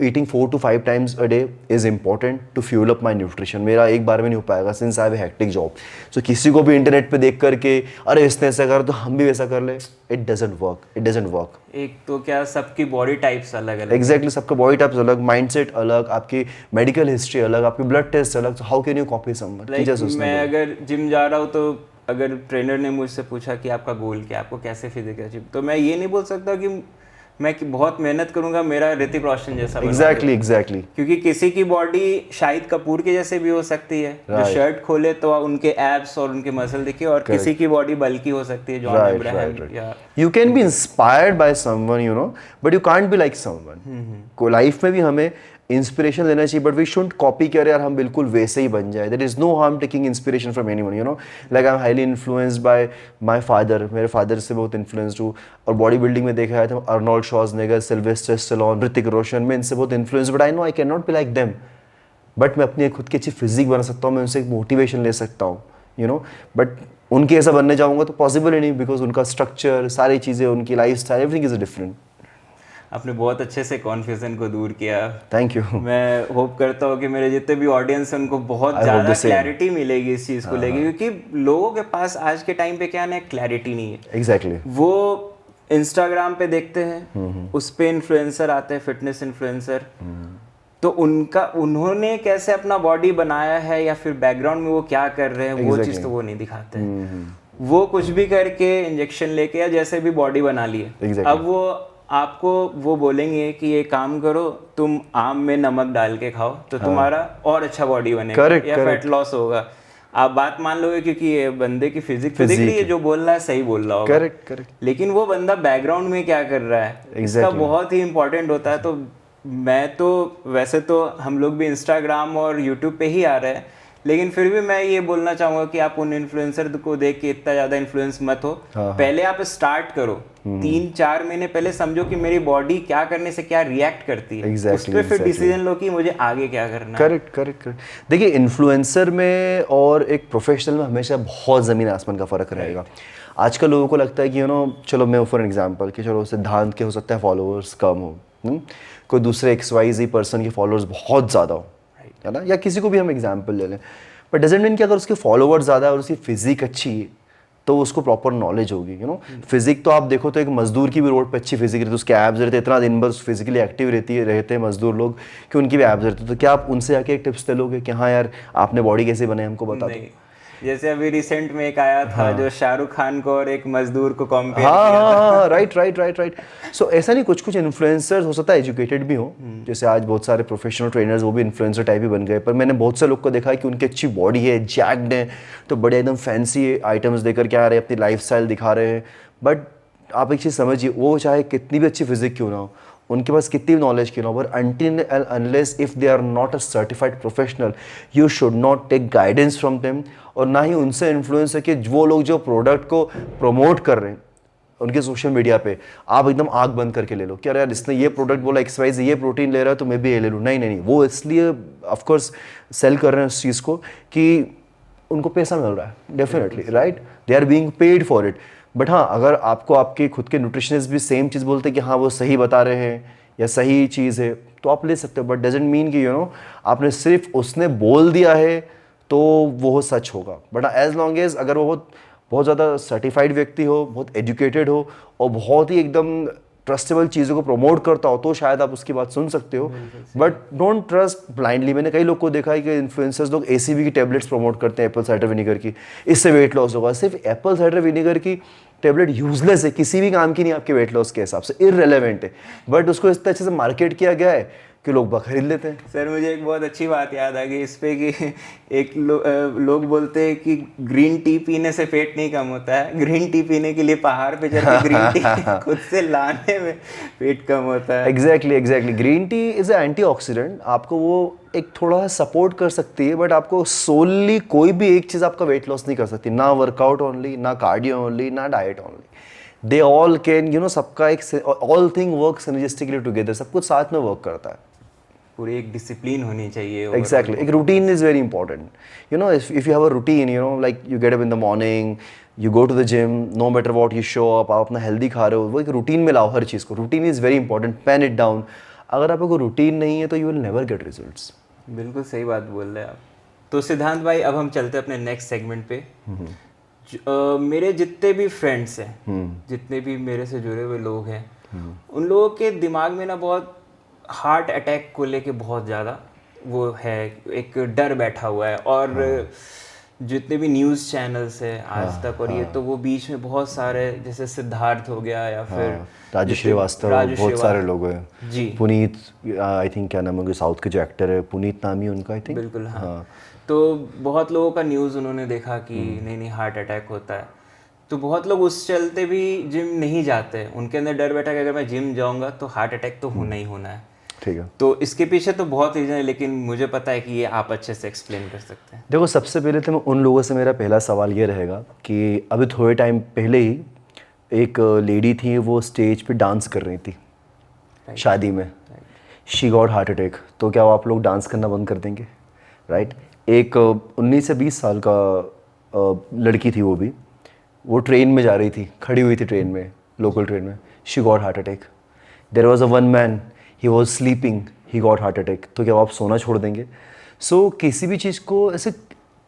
eating 4 to 5 times a day is important to fuel up my nutrition. मेरा एक बार में नहीं हो पाएगा since I have a hectic job. So किसी को भी इंटरनेट पे देख करके अरे इसने ऐसा करा तो हम भी वैसा कर ले, it doesn't work. It doesn't work. एक तो क्या, सबकी बॉडी टाइप्स अलग अलग। Exactly, सबका बॉडी टाइप्स अलग, माइंडसेट अलग, आपकी मेडिकल हिस्ट्री अलग, आपकी ब्लड टेस्ट अलग. So how can you copy someone? Like, मैं अगर जिम जा रहा हूँ तो अगर ट्रेनर ने मुझसे पूछा कि आपका गोल क्या है, आपको कैसे फिजिकल अचीव, तो मैं ये नहीं बोल सकता कि मैं बहुत मेहनत करूंगा, मेरा ऋतिक रोशन जैसा बनूंगा। एग्जैक्टली क्योंकि किसी की बॉडी शाहिद कपूर के जैसे भी हो सकती है, जो शर्ट खोले तो उनके एब्स और उनके मसल दिखे, और किसी की बॉडी बल्कि हो सकती है, जॉन अब्राहम या you can be inspired by someone, you know, but you can't be like someone. को लाइफ में भी हमें इंस्पिरेशन लेना चाहिए, बट वी शुडंट कॉपी कर यार हम बिल्कुल वैसे ही बन जाए। There is no harm taking inspiration from anyone, you know, like I am highly influenced by my father, मेरे फादर से बहुत इन्फ्लुएंस्ड हूँ। और बॉडी बिल्डिंग में देखा है तो Arnold Schwarzenegger, Sylvester Stallone, Hrithik Roshan, मैं इनसे बहुत influenced, but I know I can not be like them. But मैं अपनी खुद की अच्छी फिजिक बना सकता हूँ, मैं उनसे एक मोटिवेशन ले सकता हूँ, यू नो। बट उनके ऐसा बनने जाऊँगा तो पॉसिबल ही नहीं, बिकॉज उनका स्ट्रक्चर, सारी चीज़ें, उनकी life style, everything is different. आपने बहुत अच्छे से कॉन्फ्यूजन को दूर किया। Thank you. मैं होप करता हूँ कि मेरे जितने भी ऑडियंस हैं उनको बहुत ज़्यादा क्लैरिटी मिलेगी इस चीज़ को लेके, क्योंकि लोगों के पास आज के टाइम पे क्या ना क्लैरिटी नहीं है। एग्जैक्टली वो इंस्टाग्राम पे देखते हैं, उस पे इन्फ्लुएंसर आते हैं, फिटनेस इन्फ्लुएंसर, तो उन्होंने कैसे अपना बॉडी बनाया है या फिर बैकग्राउंड में वो क्या कर रहे हैं, वो चीज़ तो वो नहीं दिखाते हैं। वो कुछ भी करके इंजेक्शन लेके या जैसे भी बॉडी बना ली है, अब वो आपको वो बोलेंगे कि ये काम करो, तुम आम में नमक डाल के खाओ तो तुम्हारा और अच्छा बॉडी बनेगा या फैट लॉस होगा। आप बात मान लोगे क्योंकि ये बंदे की फिजिक तो दिख रही है, जो बोल रहा है सही बोल रहा होगा। करेक्ट। लेकिन वो बंदा बैकग्राउंड में क्या कर रहा है, इसका बहुत ही इंपॉर्टेंट होता है। तो मैं तो वैसे तो हम लोग भी इंस्टाग्राम और यूट्यूब पे ही आ रहे हैं, लेकिन फिर भी मैं ये बोलना चाहूँगा कि आप उन इन्फ्लुएंसर को देख के इतना ज़्यादा इन्फ्लुएंस मत हो। पहले आप स्टार्ट करो, 3-4 महीने पहले समझो कि मेरी बॉडी क्या करने से क्या रिएक्ट करती है, उस पर फिर डिसीजन लो कि मुझे आगे क्या करना है। करेक्ट। देखिए, इन्फ्लुएंसर में और एक प्रोफेशनल में हमेशा बहुत ज़मीन आसमान का फ़र्क रहेगा। आजकल लोगों को लगता है कि यू नो, चलो मैं फॉर एग्जांपल कि चलो सिद्धांत के हो सकता है फॉलोअर्स कम हो, कोई दूसरे XYZ पर्सन के फॉलोअर्स बहुत ज़्यादा हो, है ना, या किसी को भी हम एग्जांपल ले लें, बट डजंट मीन कि अगर उसके फॉलोअर्स ज़्यादा है और उसकी फिजिक अच्छी है तो उसको प्रॉपर नॉलेज होगी, यू नो। फिजिक तो आप देखो तो एक मजदूर की भी रोड पे अच्छी फिजिक रहती है, उसके एब्स रहते हैं, इतना दिन भर फिजिकली एक्टिव रहते हैं मजदूर लोग कि उनकी भी एब्स रहती है। तो क्या आप उनसे आके एक टिप्स दे लोगे कि हाँ यार आपने बॉडी कैसे बनाई, हमको बता दो। जैसे अभी रिसेंट में एक आया था जो शाहरुख खान को और एक मजदूर को कंपेयर किया था। राइट। सो ऐसा नहीं, कुछ इन्फ्लुएंसर्स हो सकता है एजुकेटेड भी हो, जैसे आज बहुत सारे प्रोफेशनल ट्रेनर्स वो भी इन्फ्लुएंसर टाइप ही बन गए, पर मैंने बहुत से लोग को देखा है कि उनकी अच्छी बॉडी है, जैक्ड है, तो बड़े एकदम फैंसी आइटम्स देकर के आ रहे हैं, अपनी लाइफस्टाइल दिखा रहे हैं। बट आप एक चीज़ समझिए, वो चाहे कितनी भी अच्छी फिजिक क्यों ना हो, उनके पास कितनी नॉलेज क्यों ना हो, but until and unless if they are not a certified professional, you should not take guidance from them, और ना ही उनसे इन्फ्लुएंस है कि वो लोग जो प्रोडक्ट को प्रमोट कर रहे हैं उनके सोशल मीडिया पे आप एकदम आग बंद करके ले लो कि यार इसने ये प्रोडक्ट बोला XYZ, ये प्रोटीन ले रहा है तो मैं भी ये ले लूँ। नहीं, वो इसलिए ऑफकोर्स सेल कर रहे हैं उस चीज़ को कि उनको पैसा मिल रहा है, definitely, right, they are being paid for it. But हाँ, अगर आपको आपके खुद के न्यूट्रिशनिस्ट भी सेम चीज़ बोलते हैं कि हाँ वो सही बता रहे हैं या सही चीज़ है, तो आप ले सकते हो, बट डजंट मीन कि यू नो आपने सिर्फ उसने बोल दिया है तो वो सच होगा। बट एज लॉन्ग एज अगर वो बहुत ज़्यादा सर्टिफाइड व्यक्ति हो, बहुत एजुकेटेड हो और बहुत ही एकदम ट्रस्टेबल चीज़ों को प्रमोट करता हो, तो शायद आप उसकी बात सुन सकते हो, बट डोंट ट्रस्ट ब्लाइंडली। मैंने कई लोग को देखा है कि इन्फ्लुएंसर्स लोग ACV की टेबलेट्स प्रमोट करते हैं, एप्पल साइडर विनेगर की, इससे वेट लॉस होगा। सिर्फ एप्पल साइडर विनेगर की टेबलेट यूजलेस है, किसी भी काम की नहीं आपके वेट लॉस के हिसाब से, इररेलेवेंट है, बट उसको इस तरह से मार्केट किया गया है कि लोग खरीद लेते हैं। सर मुझे एक बहुत अच्छी बात याद आ गई इस पे कि एक लोग बोलते हैं कि ग्रीन टी पीने से पेट नहीं कम होता है, ग्रीन टी पीने के लिए पहाड़ पे चल के ग्रीन टी खुद से लाने में पेट कम होता है। Exactly. Green tea is a antioxidant, आपको वो एक थोड़ा सपोर्ट कर सकती है, बट आपको सोलली कोई भी एक चीज़ आपका वेट लॉस नहीं कर सकती, ना वर्कआउट ओनली, ना कार्डियो ओनली, ना diet only. They all can, you know, सबका एक ऑल थिंग वर्क सिनर्जिस्टिकली टुगेदर, सब कुछ साथ में वर्क करता है। पूरी एक डिसिप्लिन होनी चाहिए। एग्जैक्टली, एक routine is very important, you know, if you have a routine, you know, like you get up in the morning, you go to the gym, no matter what you show up, आप अपना healthy खा रहे हो, वो एक routine में लाओ हर चीज़ को। Routine is very important, pen it down. अगर आपको रूटीन नहीं है तो you will never get results. बिल्कुल सही बात बोल रहे हैं आप। तो सिद्धांत भाई, अब हम चलते हैं अपने नेक्स्ट सेगमेंट पे। मेरे जितने भी फ्रेंड्स हैं, जितने भी मेरे से जुड़े हुए लोग हैं, उन लोगों के दिमाग में ना बहुत हार्ट अटैक को लेके बहुत ज़्यादा वो है, एक डर बैठा हुआ है। और जितने भी न्यूज़ चैनल्स है आज तक, और ये तो वो बीच में बहुत सारे, जैसे सिद्धार्थ हो गया या फिर राजू श्रीवास्तव, बहुत सारे लोग हैं जी, पुनीत, आई थिंक क्या नाम है उनके साउथ के जो एक्टर है, पुनीत नाम ही उनका आई थिंक। बिल्कुल हाँ। तो बहुत लोगों का न्यूज़ उन्होंने देखा कि नहीं नहीं हार्ट अटैक होता है, तो बहुत लोग उस चलते भी जिम नहीं जाते, उनके अंदर डर बैठा कि अगर मैं जिम जाऊंगा तो हार्ट अटैक तो होना ही होना है। ठीक है, तो इसके पीछे तो बहुत रीज़न है, लेकिन मुझे पता है कि ये आप अच्छे से एक्सप्लेन कर सकते हैं। देखो सबसे पहले तो मैं उन लोगों से, मेरा पहला सवाल ये रहेगा कि अभी थोड़े टाइम पहले ही एक लेडी थी, वो स्टेज पे डांस कर रही थी शादी में, शी गॉट हार्ट अटैक। तो क्या वो आप लोग डांस करना बंद कर देंगे? राइट। एक 19 से 20 साल का लड़की थी, वो ट्रेन में जा रही थी, खड़ी हुई थी ट्रेन में, लोकल ट्रेन में, she got heart attack. There was a one man, he was sleeping, he got heart attack. तो क्या आप सोना छोड़ देंगे? सो किसी भी चीज़ को ऐसे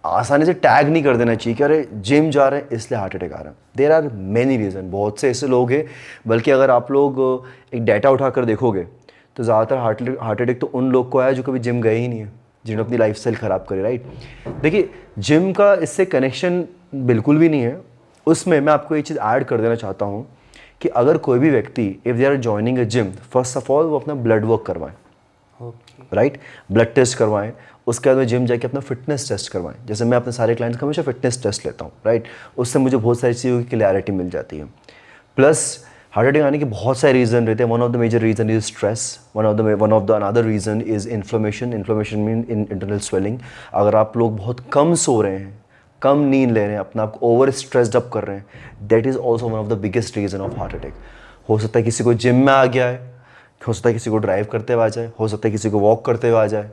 आसानी से टैग नहीं कर देना चाहिए कि अरे जिम जा रहे हैं इसलिए हार्ट अटैक आ रहा है। देयर आर मैनी रीज़न, बहुत से ऐसे लोग हैं, बल्कि अगर आप लोग एक डाटा उठाकर देखोगे तो ज़्यादातर हार्ट अटैक तो उन लोग को आया जो कभी जिम गए ही नहीं है, जिन्होंने अपनी लाइफस्टाइल ख़राब करी। राइट। देखिए जिम का इससे कनेक्शन बिल्कुल भी नहीं है। उसमें मैं आपको ये चीज़ ऐड कर देना चाहता हूँ कि अगर कोई भी व्यक्ति, if they are joining a gym, first of all वो अपना ब्लड वर्क करवाएं। राइट, ब्लड टेस्ट करवाएं, उसके बाद में जिम जाके अपना फिटनेस टेस्ट करवाएं। जैसे मैं अपने सारे क्लाइंट्स का हमेशा फिटनेस टेस्ट लेता हूँ। राइट, उससे मुझे बहुत सारी चीज़ों की क्लैरिटी मिल जाती है। प्लस हार्ट अटैक आने के बहुत सारे रीज़न रहते हैं। One of the major reason is stress, one of the another reason is inflammation mean internal swelling. अगर आप लोग बहुत कम सो रहे हैं, कम नींद ले रहे हैं, अपना आप ओवर स्ट्रेस्ड अप कर रहे हैं, that is also one of the biggest reason of heart attack. हो सकता है किसी को जिम में आ गया है, हो सकता है किसी को ड्राइव करते हुए आ जाए, हो सकता है किसी को वॉक करते हुए आ जाए।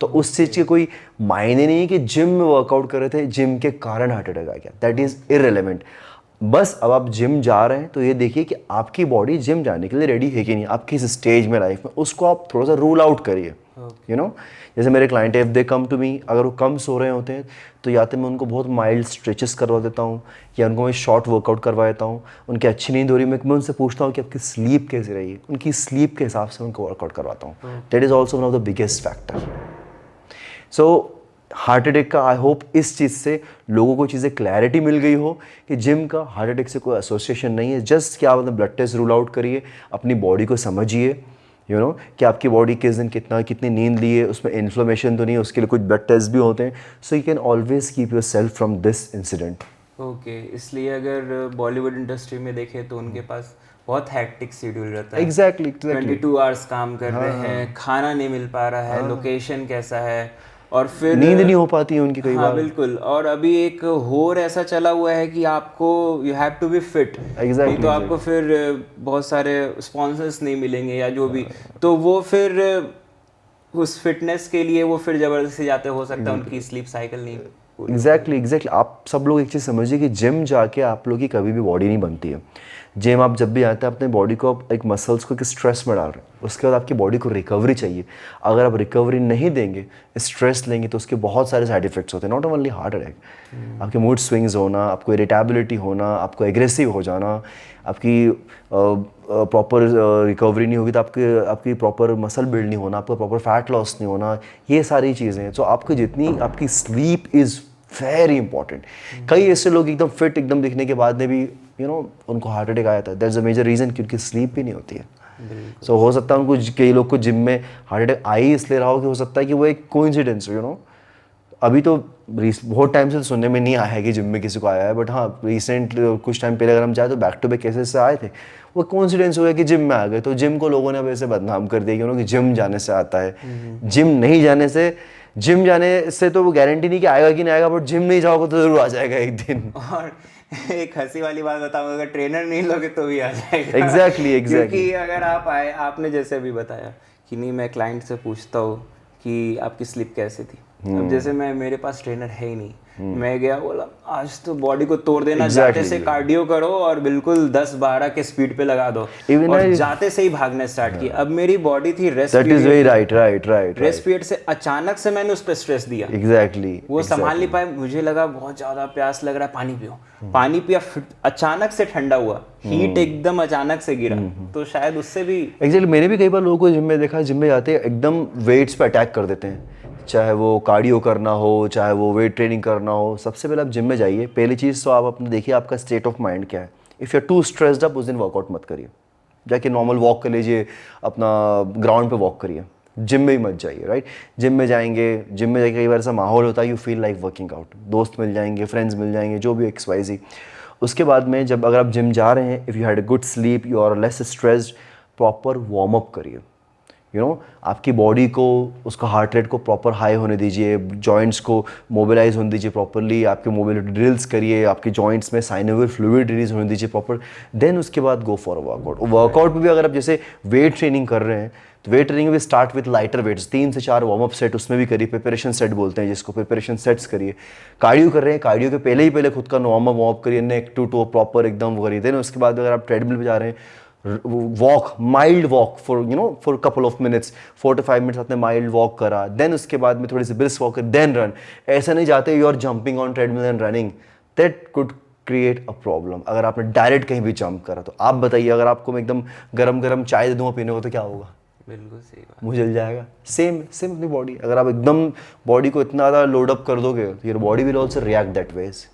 तो उस चीज़ के कोई मायने नहीं है कि जिम में वर्कआउट कर रहे थे, जिम के कारण हार्ट अटैक आ गया, दैट इज़ इररिलेवेंट। बस अब आप जिम जा रहे हैं तो ये देखिए कि आपकी बॉडी जिम जाने के लिए रेडी है कि नहीं, आप किस स्टेज में लाइफ में, उसको आप थोड़ा सा रूल आउट करिए। यू नो, जैसे मेरे क्लाइंट है, if they come to me, अगर वो कम सो रहे होते हैं तो या तो मैं उनको बहुत माइल्ड स्ट्रेचेस करवा देता हूँ, या उनको मैं शॉर्ट वर्कआउट करवा देता हूँ। उनकी अच्छी नींद हो रही है, मैं उनसे पूछता हूँ कि आपकी स्लीप कैसी रही है, उनकी स्लीप के हिसाब से उनको वर्कआउट करवाता हूँ। That is also one of the biggest factor. So heart attack का आई होप इस चीज़ से लोगों को चीज़ें क्लैरिटी मिल गई हो कि जिम का हार्ट अटैक से कोई एसोसिएशन नहीं है। जस्ट क्या आप ब्लड टेस्ट रूल आउट करिए, अपनी बॉडी को समझिए, यू नो, कि आपकी बॉडी किस दिन कितनी नींद ली है, उसमें इन्फ्लेमेशन तो नहीं है, उसके लिए कुछ ब्लड टेस्ट भी होते हैं। So you can always keep your self from this incident. Okay, इसलिए अगर बॉलीवुड इंडस्ट्री में देखें तो उनके पास बहुत हैक्टिक शेड्यूल रहता है। एग्जैक्टली 22 आवर्स काम कर रहे हैं, खाना नहीं मिल पा रहा है, लोकेशन कैसा है, और फिर नींद नहीं हो पाती है उनकी कई हाँ बार। बिल्कुल। और अभी एक होर ऐसा चला हुआ है कि आपको you have to be fit, नहीं तो आपको फिर बहुत सारे स्पॉन्सर्स नहीं मिलेंगे या जो भी, तो वो फिर उस फिटनेस के लिए वो फिर जबरदस्ती जाते, हो सकता है उनकी स्लीप साइकिल नहीं। एग्जैक्टली आप सब लोग एक चीज़ समझिए कि जिम जाके आप लोग की कभी भी बॉडी नहीं बनती है। जिम आप जब भी आते हैं अपने बॉडी को, आप एक मसल्स को एक स्ट्रेस में डाल रहे हैं, उसके बाद आपकी बॉडी को रिकवरी चाहिए। अगर आप रिकवरी नहीं देंगे, स्ट्रेस लेंगे, तो उसके बहुत सारे साइड इफेक्ट्स होते हैं, नॉट ओनली हार्ट अटैक। आपके मूड स्विंग्स होना, आपको इरिटेबिलिटी होना, आपको एग्रेसिव हो जाना, आपकी प्रॉपर रिकवरी नहीं होगी तो आपकी प्रॉपर मसल बिल्ड नहीं होना, आपका प्रॉपर फैट लॉस नहीं होना, ये सारी चीज़ें हैं। तो आपकी जितनी आपकी स्लीप इज़ वेरी इंपॉर्टेंट। कई ऐसे लोग एकदम फिट, एकदम दिखने के बाद में भी उनको हार्ट अटैक आया था। दैट्स अ मेजर रीज़न कि उनकी स्लीप भी नहीं होती है। सो हो सकता है उनको, कई लोग को जिम में हार्ट अटैक आ ही इसलिए रहा हो कि हो सकता है कि वो एक कोइंसिडेंस हो, अभी तो बहुत टाइम से सुनने में नहीं आया है कि जिम में किसी को आया है, बट हाँ रिसेंट कुछ टाइम पहले अगर हम जाए तो बैक टू बैक केसेस से आए थे। वो कोइंसिडेंस हो गया कि जिम में आ गए, तो जिम को लोगों ने अब ऐसे बदनाम कर दिया कि जिम जाने से आता है। जिम नहीं जाने से तो वो गारंटी नहीं कि आएगा कि नहीं आएगा, बट जिम नहीं जाओगे तो जरूर आ जाएगा एक दिन। और एक हंसी वाली बात बताऊंगा, अगर ट्रेनर नहीं लोगे तो भी आ जाएगा। एग्जैक्टली क्योंकि अगर आप आए, आपने जैसे अभी बताया कि नहीं मैं क्लाइंट से पूछता हूँ कि आपकी स्लीप कैसी थी। अब जैसे मेरे पास ट्रेनर है ही नहीं, मैं गया, बोला आज तो बॉडी को तोड़ देना, जाते से कार्डियो करो और बिल्कुल 10-12 के स्पीड पे लगा दो, और जाते से ही भागने स्टार्ट किया। अब मेरी बॉडी थी रेस्ट पीरियड से, अचानक से मैंने उस पर स्ट्रेस दिया। एग्जैक्टली वो संभाल नहीं पाए, मुझे लगा बहुत ज्यादा प्यास लग रहा है, पानी पियो। पानी पिया, अचानक से ठंडा हुआ, हीट एकदम अचानक से गिरा, तो शायद उससे भी एग्जैक्टली मैंने भी कई बार लोगों को जिम में देखा, जिम में जाते एकदम वेट्स पे अटैक कर देते हैं चाहे वो कार्डियो करना हो, चाहे वो वेट ट्रेनिंग करना हो, सबसे पहले आप जिम में जाइए। पहली चीज़ तो आप अपने देखिए आपका स्टेट ऑफ माइंड क्या है। If you are too stressed up, उस दिन वर्कआउट मत करिए, जाके नॉर्मल वॉक कर लीजिए, अपना ग्राउंड पे वॉक करिए, जिम में ही मत जाइए, राइट। जिम में जाएंगे, जिम में जाके कई बार ऐसा माहौल होता है you feel like working out, दोस्त मिल जाएंगे, फ्रेंड्स मिल जाएंगे, जो भी XYZ। उसके बाद में जब अगर आप जिम जा रहे हैं, if you had a good sleep, you are less stressed, proper warm up करिए। आपकी बॉडी को, उसका हार्ट रेट को प्रॉपर हाई होने दीजिए, जॉइंट्स को मोबिलाइज होने दीजिए प्रॉपरली, आपके मोबिलिटी ड्रिल्स करिए, आपके जॉइंट्स में साइनोवियल फ्लूइड रिलीज होने दीजिए प्रॉपर। देन उसके बाद गो फॉर अ वर्कआउट। वर्कआउट में भी अगर आप जैसे वेट ट्रेनिंग कर रहे हैं, तो वेट ट्रेनिंग में स्टार्ट विथ लाइटर वेट्स, 3 से 4 वार्म अप सेट उसमें भी करिए, प्रिपरेशन सेट बोलते हैं जिसको, प्रिपरेशन सेट्स करिए। कार्डियो कर रहे हैं, कार्डियो के पहले खुद का वार्म अप करिए, नेक टू टो प्रॉपर एकदम करिए। देन उसके बाद अगर आप ट्रेडमिल पे जा रहे हैं, walk, mild walk for couple of minutes, 4 to 5 minutes आपने माइल्ड वॉक करा। देन उसके बाद में थोड़ी सी ब्रिस्क वॉक, देन रन। ऐसा नहीं जाते you are jumping on treadmill and running, that could create a problem. अगर आपने डायरेक्ट कहीं भी जंप करा तो आप बताइए, अगर आपको मैं एकदम गरम गरम चाय दे दूँगा पीने को तो क्या होगा? बिल्कुल सही बात। मुँह जल जाएगा। सेम सेम अपनी बॉडी, अगर आप एकदम बॉडी को इतना ज़्यादा लोड अप कर दोगे तो your body will also react that ways.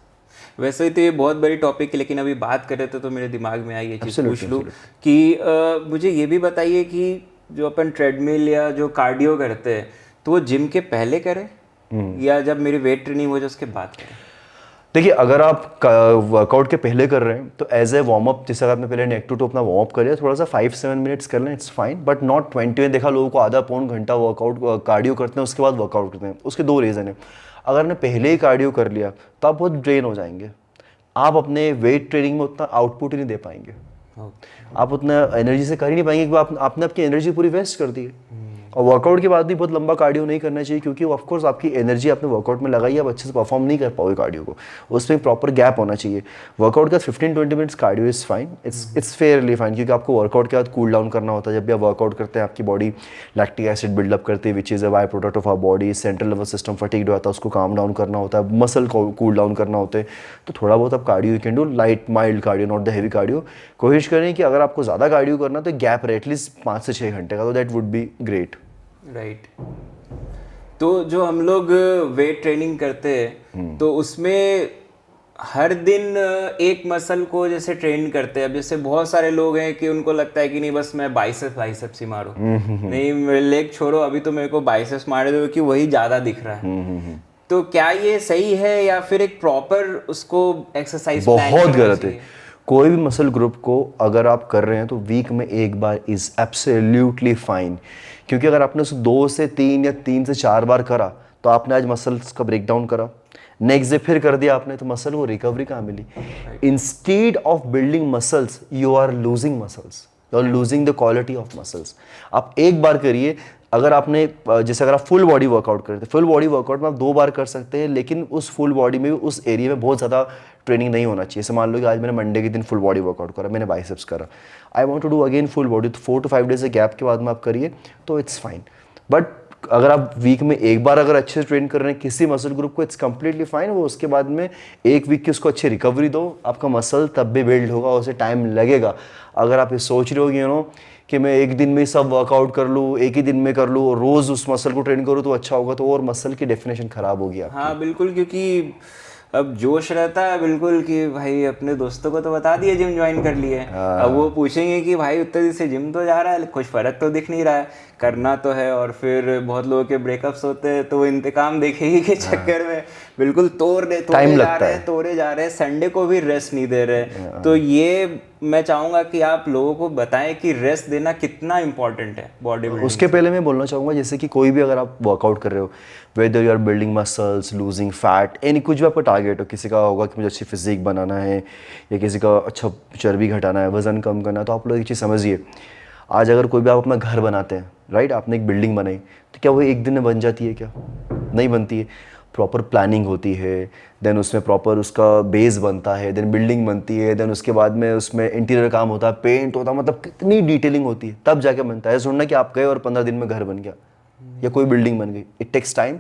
वैसे ही तो ये बहुत बड़ी टॉपिक है, लेकिन अभी बात कर रहे थे तो मेरे दिमाग में आई ये चीज़ पूछ लूँ कि मुझे ये भी बताइए कि जो अपन ट्रेडमिल या जो कार्डियो करते हैं तो वो जिम के पहले करें या जब मेरी वेट ट्रेनिंग हो जाए उसके बाद करें? देखिए, अगर आप वर्कआउट के पहले कर रहे हैं तो एज ए वार्म अप, जैसे अगर आपने पहले नेक टू टो अपना वार्म अप कर लिया, थोड़ा सा 5-7 मिनट्स कर लें, इट्स फाइन, बट नॉट 20 में। देखा लोगों को आधा पौन घंटा वर्कआउट कार्डियो करते हैं, उसके बाद वर्कआउट करते हैं। उसके 2 रीज़न है। अगर आपने पहले ही कार्डियो कर लिया तो आप बहुत ड्रेन हो जाएंगे, आप अपने वेट ट्रेनिंग में उतना आउटपुट ही नहीं दे पाएंगे, आप उतना एनर्जी से कर ही नहीं पाएंगे क्योंकि आपने आपकी एनर्जी पूरी वेस्ट कर दी है। और वर्कआउट के बाद भी बहुत लंबा कार्डियो नहीं करना चाहिए, क्योंकि ऑफकोर्स आपकी एनर्जी आपने वर्कआउट में लगाई, आप अच्छे से परफॉर्म नहीं कर पाओगे कार्डियो को, उसमें प्रॉपर गैप होना चाहिए। वर्कआउट का 15-20 minutes cardio is fine, it's Fairlie fine, क्योंकि आपको वर्कआउट के बाद कूल डाउन करना होता है। जब भी आप वर्कआउट करते हैं आपकी बॉडी लैक्टिक एसिड बिल्डअप करती है, which is a by product of our body. Central nervous system fatigued होता है, उसको काम डाउन करना होता है, मसल को कूल डाउन करना होता है। तो थोड़ा बहुत आप cardio you can do, light mild cardio, not the heavy cardio. कोशिश करें कि अगर आपको ज़्यादा कार्डियो करना तो गैप रहे एटलीस्ट 5 से 6 घंटे का, तो that would be great. Right. तो जो हम लोग वेट ट्रेनिंग करते हैं तो उसमें हर दिन एक मसल को जैसे ट्रेन करते हैं। अब जैसे बहुत सारे लोग हैं कि उनको लगता है कि नहीं बस मैं बाइसेप्स ही मारूं, नहीं मेरे लेग छोड़ो, अभी तो मेरे को बाइसेप्स मारे दो क्योंकि वही ज़्यादा दिख रहा है। तो क्या ये सही है या फिर एक प्रॉपर उसको एक्सरसाइज बहुत गलत है। कोई भी मसल ग्रुप को अगर आप कर रहे हैं तो वीक में एक बार इज़ एब्सोल्युटली फाइन, क्योंकि अगर आपने उसे 2 से 3 या 3 से 4 बार करा तो आपने आज मसल्स का ब्रेक डाउन करा, नेक्स्ट डे फिर कर दिया आपने, तो मसल वो रिकवरी कहाँ मिली? Instead of building muscles you are losing muscles, you are losing the quality of muscles. आप एक बार करिए। अगर आपने जैसे अगर आप फुल बॉडी वर्कआउट करते हैं, फुल बॉडी वर्कआउट में आप 2 बार कर सकते हैं, लेकिन उस फुल बॉडी में भी उस एरिया में बहुत ज़्यादा ट्रेनिंग नहीं होना चाहिए। जैसे मान लो कि आज मैंने मंडे के दिन फुल बॉडी वर्कआउट करा, मैंने बाइसेप्स करा, I want to do again full body, तो 4 to 5 डेज के गैप के बाद में आप करिए तो इट्स फाइन। बट अगर आप वीक में एक बार अगर अच्छे से ट्रेन कर रहे हैं किसी मसल ग्रुप को, इट्स कंप्लीटली फाइन। वो उसके बाद में एक वीक की उसको अच्छी रिकवरी दो, आपका मसल तब भी बिल्ड होगा, उसे टाइम लगेगा। अगर आप ये सोच रहे हो कि मैं एक दिन में सब वर्कआउट कर लूँ, एक ही दिन में कर लूँ और रोज़ उस मसल को ट्रेन करूँ तो अच्छा होगा, तो और मसल की डेफिनेशन ख़राब होगी आपकी। हाँ बिल्कुल, क्योंकि अब जोश रहता है बिल्कुल कि भाई अपने दोस्तों को तो बता दिए जिम ज्वाइन कर लिए, अब वो पूछेंगे कि भाई उतने दिन से जिम तो जा रहा है, कुछ फ़र्क तो दिख नहीं रहा है, करना तो है। और फिर बहुत लोगों के ब्रेकअप्स होते हैं तो वो इंतकाम देखेगी के चक्कर में बिल्कुल तोड़े जा रहे हैं, संडे को भी रेस्ट नहीं दे रहे। तो ये मैं चाहूँगा कि आप लोगों को बताएं कि रेस्ट देना कितना इंपॉर्टेंट है बॉडी बिल्डिंग। उसके पहले मैं बोलना चाहूँगा, जैसे कि कोई भी अगर आप वर्कआउट कर रहे हो, whether you are building muscles, losing fat, any कुछ भी आपका टारगेट हो, किसी का होगा कि मुझे अच्छी फिजिक बनाना है या किसी का अच्छा चर्बी घटाना है, वजन कम करना है, तो आप लोग एक चीज़ समझिए, आज अगर कोई भी आप अपना घर बनाते हैं, राइट, आपने एक बिल्डिंग बनाई, तो क्या वो एक दिन में बन जाती है? क्या नहीं बनती है। प्रॉपर प्लानिंग होती है, देन उसमें प्रॉपर उसका बेस बनता है, देन बिल्डिंग बनती है, देन उसके बाद में उसमें इंटीरियर काम होता है, पेंट होता है, मतलब कितनी डिटेलिंग होती है, तब जाके बनता है। सुनना कि आप गए और 15 दिन में घर बन गया या कोई बिल्डिंग बन गई, इट टेक्स टाइम।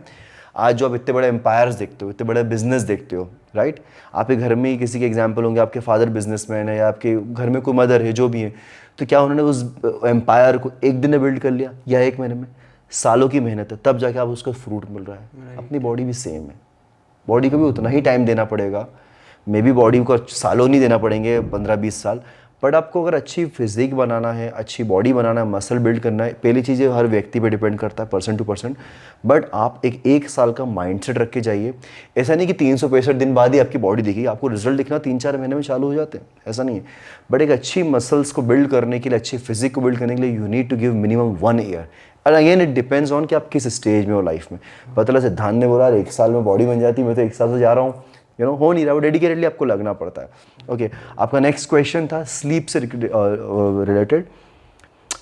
आज जो आप इतने बड़े एम्पायर्स देखते हो, इतने बड़े बिजनेस देखते हो, राइट, आपके घर में ही किसी के एग्जाम्पल होंगे, आपके फादर बिजनेसमैन है या आपके घर में कोई मदर है, जो भी है, तो क्या उन्होंने उस एम्पायर को एक दिन में बिल्ड कर लिया या एक महीने में? सालों की मेहनत है, तब जाके आप उसका फ्रूट मिल रहा है। अपनी बॉडी भी सेम है, बॉडी को भी उतना ही टाइम देना पड़ेगा, मे बी बॉडी को सालों नहीं देना पड़ेंगे, 15-20 साल, बट आपको अगर अच्छी फिजिक बनाना है, अच्छी बॉडी बनाना है, मसल बिल्ड करना है, पहली चीज़ है हर व्यक्ति पे डिपेंड करता है पर्सन टू पर्सन, बट आप एक साल का माइंडसेट रख के जाइए। ऐसा नहीं कि 365 दिन बाद ही आपकी बॉडी दिखेगी, आपको रिजल्ट दिखना 3-4 महीने में चालू हो जाते हैं, ऐसा नहीं है। बट एक अच्छी मसल्स को बिल्ड करने के लिए, अच्छी फिजिक को बिल्ड करने के लिए you need to give minimum 1 year. और अगेन इट डिपेंड्स ऑन कि आप किस स्टेज में हो लाइफ में। पता सिद्धांत ने बोला 1 साल में बॉडी बन जाती है, मैं तो 1 साल से जा रहा हूँ, हो नहीं रहा, वो डेडिकेटेडली आपको लगना पड़ता है। ओके, आपका नेक्स्ट क्वेश्चन था स्लीप से रिलेटेड।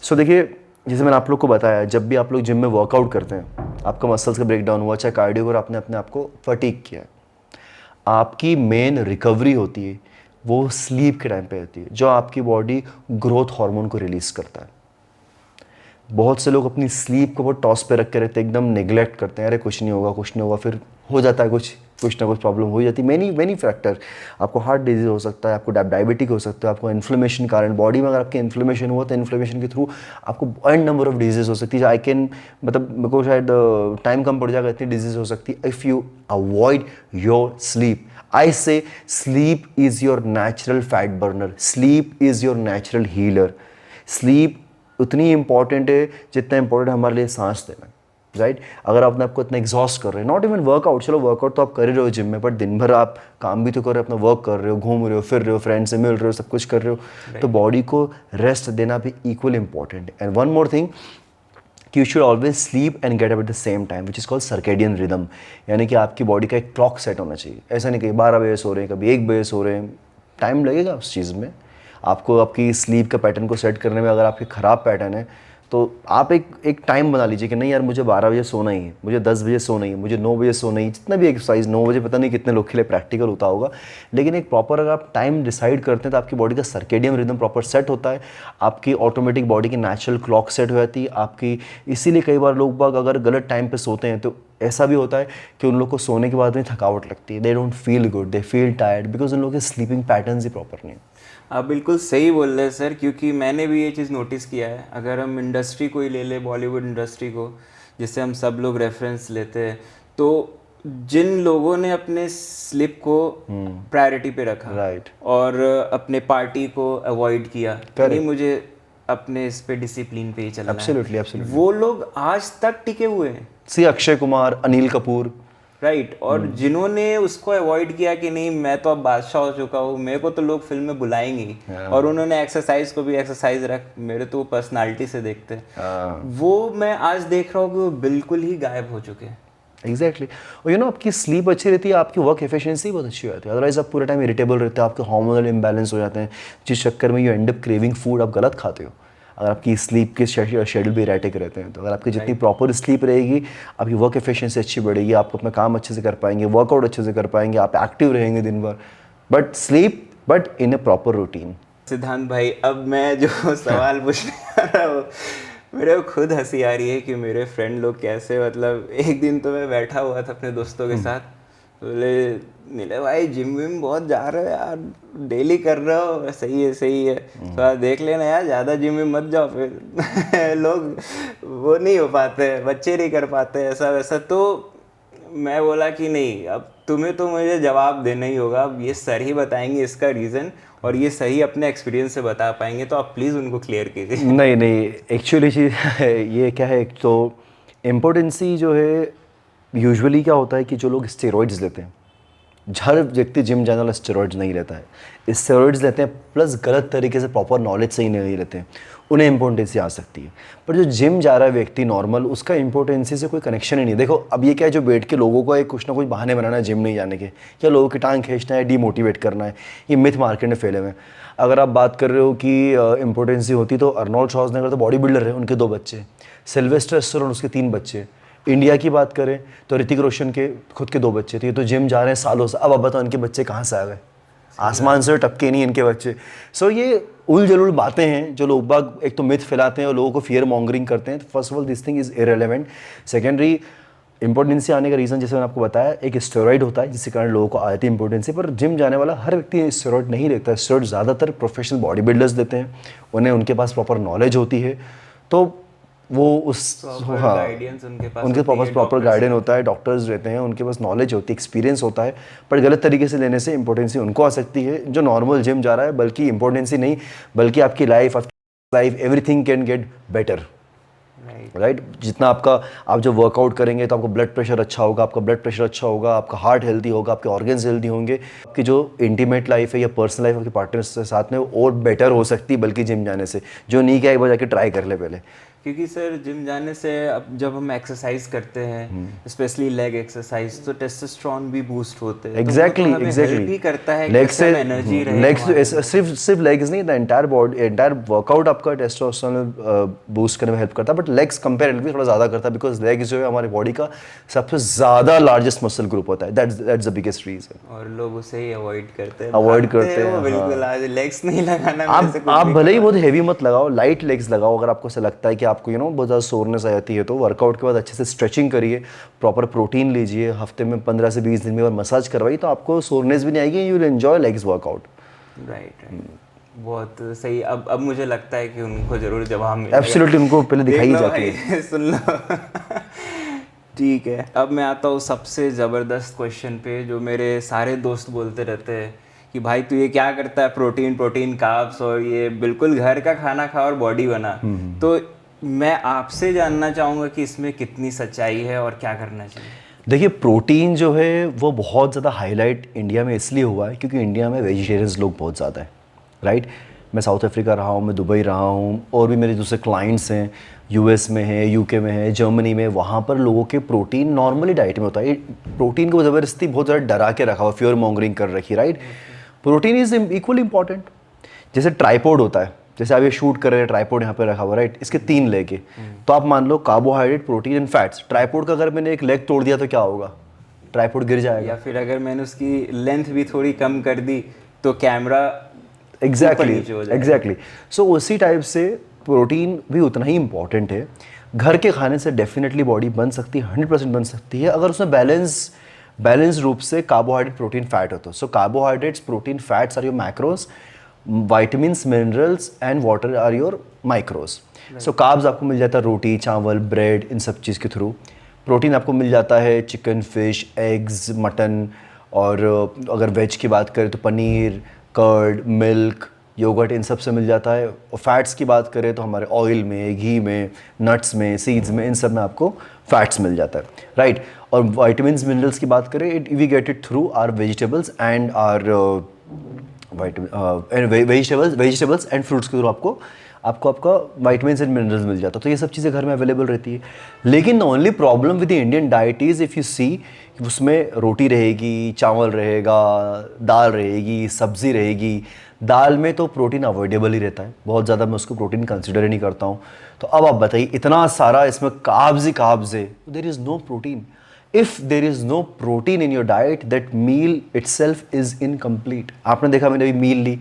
सो देखिए, जैसे मैंने आप लोग को बताया, जब भी आप लोग जिम में वर्कआउट करते हैं, आपका मसल्स का ब्रेकडाउन हुआ, चाहे कार्डियो और आपने अपने आप को फटीग किया है, आपकी मेन रिकवरी होती है वो स्लीप के टाइम पे होती है, जो आपकी बॉडी ग्रोथ हार्मोन को रिलीज करता है। बहुत से लोग अपनी स्लीप को बहुत टॉस पे रख के रहते हैं, एकदम नेग्लेक्ट करते हैं, अरे कुछ नहीं होगा, फिर हो जाता है कुछ ना कुछ प्रॉब्लम हो जाती है। मैनी फैक्टर, आपको हार्ट डिजीज हो सकता है, आपको डायबिटिक हो सकता है, आपको इन्फ्लेमेशन कारण बॉडी में अगर आपके इन्फ्लेमेशन हुआ तो इन्फ्लेमेशन के थ्रू आपको एन नंबर ऑफ डिजीज हो सकती है। आई कैन मेरे को शायद टाइम कम पड़ जाएगा, इतनी डिजीज हो सकती है if you avoid your sleep. I say sleep is your natural fat burner, sleep is your natural healer. Sleep उतनी इंपॉर्टेंट है जितना इंपॉर्टेंट है हमारे लिए सांस लेना, राइट? अगर आप अपने आपको इतना एग्जॉस्ट कर रहे हैं, नॉट इवन वर्कआउट, चलो वर्कआउट तो आप कर ही रहे हो जिम में, बट दिन भर आप काम भी तो कर रहे हो, अपना वर्क कर रहे हो, घूम रहे हो, फिर रहे हो, फ्रेंड से मिल रहे हो, सब कुछ कर रहे हो, तो बॉडी को रेस्ट देना भी इक्वल इंपॉर्टेंट है। एंड वन मोर थिंग कि you should always sleep and get up at the same time, which is called circadian rhythm, यानी कि आपकी बॉडी का एक क्लॉक सेट होना चाहिए। ऐसा नहीं कि 12 बजे सो रहे हैं, कभी 1 बजे सो रहे हैं, टाइम लगेगा उस चीज़ में। आपको आपकी स्लीप का पैटर्न को सेट करने में अगर आपके ख़राब पैटर्न है तो आप एक टाइम बना लीजिए कि नहीं यार, मुझे 12 बजे सोना ही है, मुझे 10 बजे सोना ही है, मुझे 9 बजे सोना ही, जितना भी एक्सरसाइज 9 बजे, पता नहीं कितने लोग के लिए प्रैक्टिकल होता होगा, लेकिन एक प्रॉपर अगर आप टाइम डिसाइड करते हैं तो आपकी बॉडी का सर्केडियन रिदम प्रॉपर सेट होता है, आपकी ऑटोमेटिक बॉडी की नेचुरल क्लॉक सेट हो जाती है आपकी। इसीलिए कई बार लोग बाग अगर गलत टाइम पे सोते हैं तो ऐसा भी होता है कि उन लोग को सोने के बाद में थकावट लगती है, they don't feel good, they feel tired, because उन लोगों के स्लीपिंग पैटर्न ही प्रॉपर नहीं है। आप बिल्कुल सही बोल रहे हैं सर, क्योंकि मैंने भी ये चीज़ नोटिस किया है। अगर हम इंडस्ट्री को ही ले ले, बॉलीवुड इंडस्ट्री को, जिससे हम सब लोग रेफरेंस लेते हैं, तो जिन लोगों ने अपने स्लिप को प्रायोरिटी पे रखा, राइट, और अपने पार्टी को अवॉइड किया, नहीं मुझे अपने इस पे डिसिप्लिन पे ही चलना है, एब्सोल्युटली, वो लोग आज तक टिके हुए हैं। सी अक्षय कुमार, अनिल कपूर, राइट। और जिन्होंने उसको अवॉइड किया कि नहीं मैं तो अब बादशाह हो चुका हूँ, मेरे को तो लोग फिल्म में बुलाएंगे ही, और उन्होंने एक्सरसाइज को भी एक्सरसाइज रख, मेरे तो पर्सनालिटी से देखते हैं, वो मैं आज देख रहा हूँ कि वो बिल्कुल ही गायब हो चुके हैं। एग्जैक्टली। और यू नो, आपकी स्लीप अच्छी रहती है, आपकी वर्क एफिशिएंसी बहुत अच्छी हो जाती है, अदरवाइज आप पूरे टाइम इरिटेबल रहते हैं, आपके हार्मोनल इम्बैलेंस हो जाते हैं, जिस चक्कर में you and up craving food, आप गलत खाते हो अगर आपकी स्लीप के शेड्यूल भी इरेटिक रहते हैं। तो अगर आपकी जितनी प्रॉपर स्लीप रहेगी, आपकी वर्क एफिशिएंसी अच्छी बढ़ेगी, आप अपना काम अच्छे से कर पाएंगे, वर्कआउट अच्छे से कर पाएंगे, आप एक्टिव रहेंगे दिन भर, but in A proper routine. सिद्धांत भाई, अब मैं जो सवाल पूछने आ रहा हूँ, मेरे को खुद हंसी आ रही है कि मेरे फ्रेंड लोग कैसे, मतलब एक दिन तो मैं बैठा हुआ था अपने दोस्तों के साथ, बोले नीले भाई जिम विम बहुत जा रहे हो यार, डेली कर रहे हो, सही है, तो देख लेना यार, ज़्यादा जिम में मत जाओ, फिर लोग वो नहीं हो पाते, बच्चे नहीं कर पाते, ऐसा वैसा। तो मैं बोला कि नहीं, अब तुम्हें तो मुझे जवाब देना ही होगा, अब ये सर ही बताएंगे इसका रीज़न, और ये सही अपने एक्सपीरियंस से बता पाएंगे, तो आप प्लीज़ उनको क्लियर कीजिए। नहीं, एक्चुअली चीज़ ये क्या है, एक तो इम्पोर्टेंसी जो है, यूजुअली क्या होता है कि जो लोग स्टेरॉइड्स लेते हैं, हर व्यक्ति जिम जाने वाला स्टेरॉइड्स नहीं लेता है, स्टेरॉइड्स लेते हैं प्लस गलत तरीके से प्रॉपर नॉलेज से ही नहीं लेते हैं, उन्हें इम्पोर्टेंसी आ सकती है। पर जो जिम जा रहा है व्यक्ति नॉर्मल, उसका इम्पोर्टेंसी से कोई कनेक्शन ही नहीं। देखो अब ये क्या है, जो बैठ के लोगों को एक कुछ ना कुछ बहाने बनाना है जिम नहीं जाने के, या लोगों की टांग खींचना है, डीमोटिवेट करना है, ये मिथ मार्केट में फैले हुए हैं। अगर आप बात कर रहे हो कि इम्पोर्टेंसी होती, तो अर्नोल्ड श्वार्ज़नेगर तो बॉडी बिल्डर है, उनके 2 बच्चे, सिल्वेस्टर स्टैलोन उसके 3 बच्चे, इंडिया की बात करें तो ऋतिक रोशन के खुद के 2 बच्चे थे, ये तो जिम जा रहे हैं सालों से। अब बताओ इनके बच्चे कहाँ से आ गए, आसमान से टपके नहीं इनके बच्चे। सो ये उल जलूल बातें हैं जो लोग बाग एक तो मिथ फैलाते हैं और लोगों को फियर मॉन्गरिंग करते हैं। First of all this thing is irrelevant. Secondary, importancy आने का रीज़न जैसे मैंने आपको बताया, एक स्टेरॉइड होता है जिसके कारण लोगों को आती है इंपॉर्टेंसी। पर जिम जाने वाला हर व्यक्ति स्टेरॉइड नहीं लेता है, स्टेरॉइड ज़्यादातर प्रोफेशनल बॉडी बिल्डर्स देते हैं, उन्हें उनके पास प्रॉपर नॉलेज होती है। तो वो उस हाँ गाइडेंस उनके पास उनके पास प्रॉपर गाइडेंस होता है, डॉक्टर्स रहते हैं, उनके पास नॉलेज होती है, एक्सपीरियंस होता है। पर गलत तरीके से लेने से इम्पोर्टेंसी उनको आ सकती है जो नॉर्मल जिम जा रहा है, बल्कि इम्पोर्टेंसी नहीं, बल्कि आपकी life everything can get better, right. जितना आपका आप जब वर्कआउट करेंगे तो आपका ब्लड प्रेशर अच्छा होगा, आपका ब्लड प्रेशर अच्छा होगा, आपका हार्ट हेल्दी होगा, आपके ऑर्गन्स हेल्दी होंगे, आपकी जो इंटीमेट लाइफ है या पर्सनल लाइफ आपके पार्टनर्स के साथ में और बेटर हो सकती है, बल्कि जिम जाने से। जो नहीं किया एक बार जाके ट्राई कर ले पहले। क्योंकि सर जिम जाने से अब जब हम एक्सरसाइज करते हैं, स्पेशली लेग एक्सरसाइज, तो टेस्टोस्टेरोन भी बूस्ट होते हैं। एग्जैक्टली भी करता है लेग से एनर्जी रहे लेग्स सिर्फ लेग्स नहीं, the entire body, entire workout आपका टेस्टोस्टेरोन बूस्ट करने में हेल्प करता है, बट लेग्स कंपेरेटिवली थोड़ा ज़्यादा करता है, बिकॉज लेग्स जो है हमारी बॉडी का सबसे ज़्यादा लार्जेस्ट मसल ग्रुप होता है। That's the biggest reason. और लोग उसे ही अवॉइड करते हैं, वो बिल्कुल आज लेग्स नहीं लगाना। आप भले ही बहुत हेवी मत लगाओ, लाइट लेग्स लगाओ। अगर आपको ऐसा लगता है कि आपको बहुत ज़्यादा सोरनेस आ जाती है, तो वर्कआउट के बाद अच्छे से स्ट्रेचिंग करिए, प्रॉपर प्रोटीन लीजिए, हफ्ते में 15 से 20 दिन में और मसाज करवाइए, तो आपको सोरनेस भी नहीं आएगी, you will enjoy legs workout. Right. बहुत सही। अब मुझे लगता है कि उनको जरूर जवाब मिलेगा। एब्सोल्युटली, उनको पहले दिखाई जाती है। सुन लो। ठीक है, अब मैं आता हूँ सबसे ज़बरदस्त क्वेश्चन पे, जो मेरे सारे दोस्त बोलते रहते हैं कि भाई तू ये क्या करता है, प्रोटीन कार्ब्स और ये, बिल्कुल घर का खाना खा और बॉडी बना। तो मैं आपसे जानना चाहूँगा कि इसमें कितनी सच्चाई है और क्या करना चाहिए। देखिए, प्रोटीन जो है वो बहुत ज़्यादा हाईलाइट इंडिया में इसलिए हुआ है क्योंकि इंडिया में वेजिटेरियंस लोग बहुत ज़्यादा है, राइट। मैं साउथ अफ्रीका रहा हूँ, मैं दुबई रहा हूँ, और भी मेरे दूसरे क्लाइंट्स हैं, यूएस में है, यूके में है, जर्मनी में। वहाँ पर लोगों के प्रोटीन नॉर्मली डाइट में होता है। प्रोटीन को ज़बरदस्ती बहुत ज़्यादा डरा के रखा हुआ, फ्योर मॉन्गरिंग कर रखी, right. Protein is equally important. जैसे ट्राइपॉड होता है, जैसे आप ये शूट कर रहे हैं, ट्राइपॉड यहाँ पे रखा हुआ, राइट। इसके 3 लेग है, तो आप मान लो carbohydrate, protein and fats. Tripod का अगर मैंने एक लेग तोड़ दिया तो क्या होगा? ट्राइपॉड गिर जाएगा। या फिर अगर मैंने उसकी लेंथ भी थोड़ी कम कर दी तो कैमरा एग्जैक्टली। सो उसी टाइप से प्रोटीन भी उतना ही इंपॉर्टेंट है। घर के खाने से डेफिनेटली बॉडी बन सकती है, 100% बन सकती है, अगर उसमें बैलेंस रूप से कार्बोहाइड्रेट, प्रोटीन, फैट हो तो। So carbohydrates, protein, fats are your macros, vitamins, minerals and water are your micros. So carbs आपको मिल जाता है रोटी, चावल, ब्रेड, इन सब चीज़ के थ्रू। प्रोटीन आपको मिल जाता है चिकन, फिश, एग्स, मटन, और अगर वेज की बात करें तो पनीर, कर्ड, मिल्क, योगर्ट, इन सब से मिल जाता है। और फैट्स की बात करें तो हमारे ऑयल में, घी में, नट्स में, सीड्स में, इन सब में आपको फैट्स मिल जाता है, राइट। और विटामिन्स, मिनरल्स की बात करें, we get it through our vegetables and our vegetables and fruits के थ्रू आपको आपका विटामिन्स एंड मिनरल्स मिल जाता है। तो ये सब चीज़ें घर में अवेलेबल रहती है। लेकिन the only problem with the Indian diet is if you see, उसमें रोटी रहेगी, चावल रहेगा, दाल रहेगी, सब्ज़ी रहेगी। दाल में तो प्रोटीन अवॉइडेबल ही रहता है, बहुत ज़्यादा मैं उसको प्रोटीन कंसिडर ही नहीं करता हूँ। तो अब आप बताइए, इतना सारा इसमें कार्ब्स ही कार्ब्स है, there is no protein. If there is no protein in your diet, that meal itself is incomplete. आपने देखा, मैंने अभी मील ली,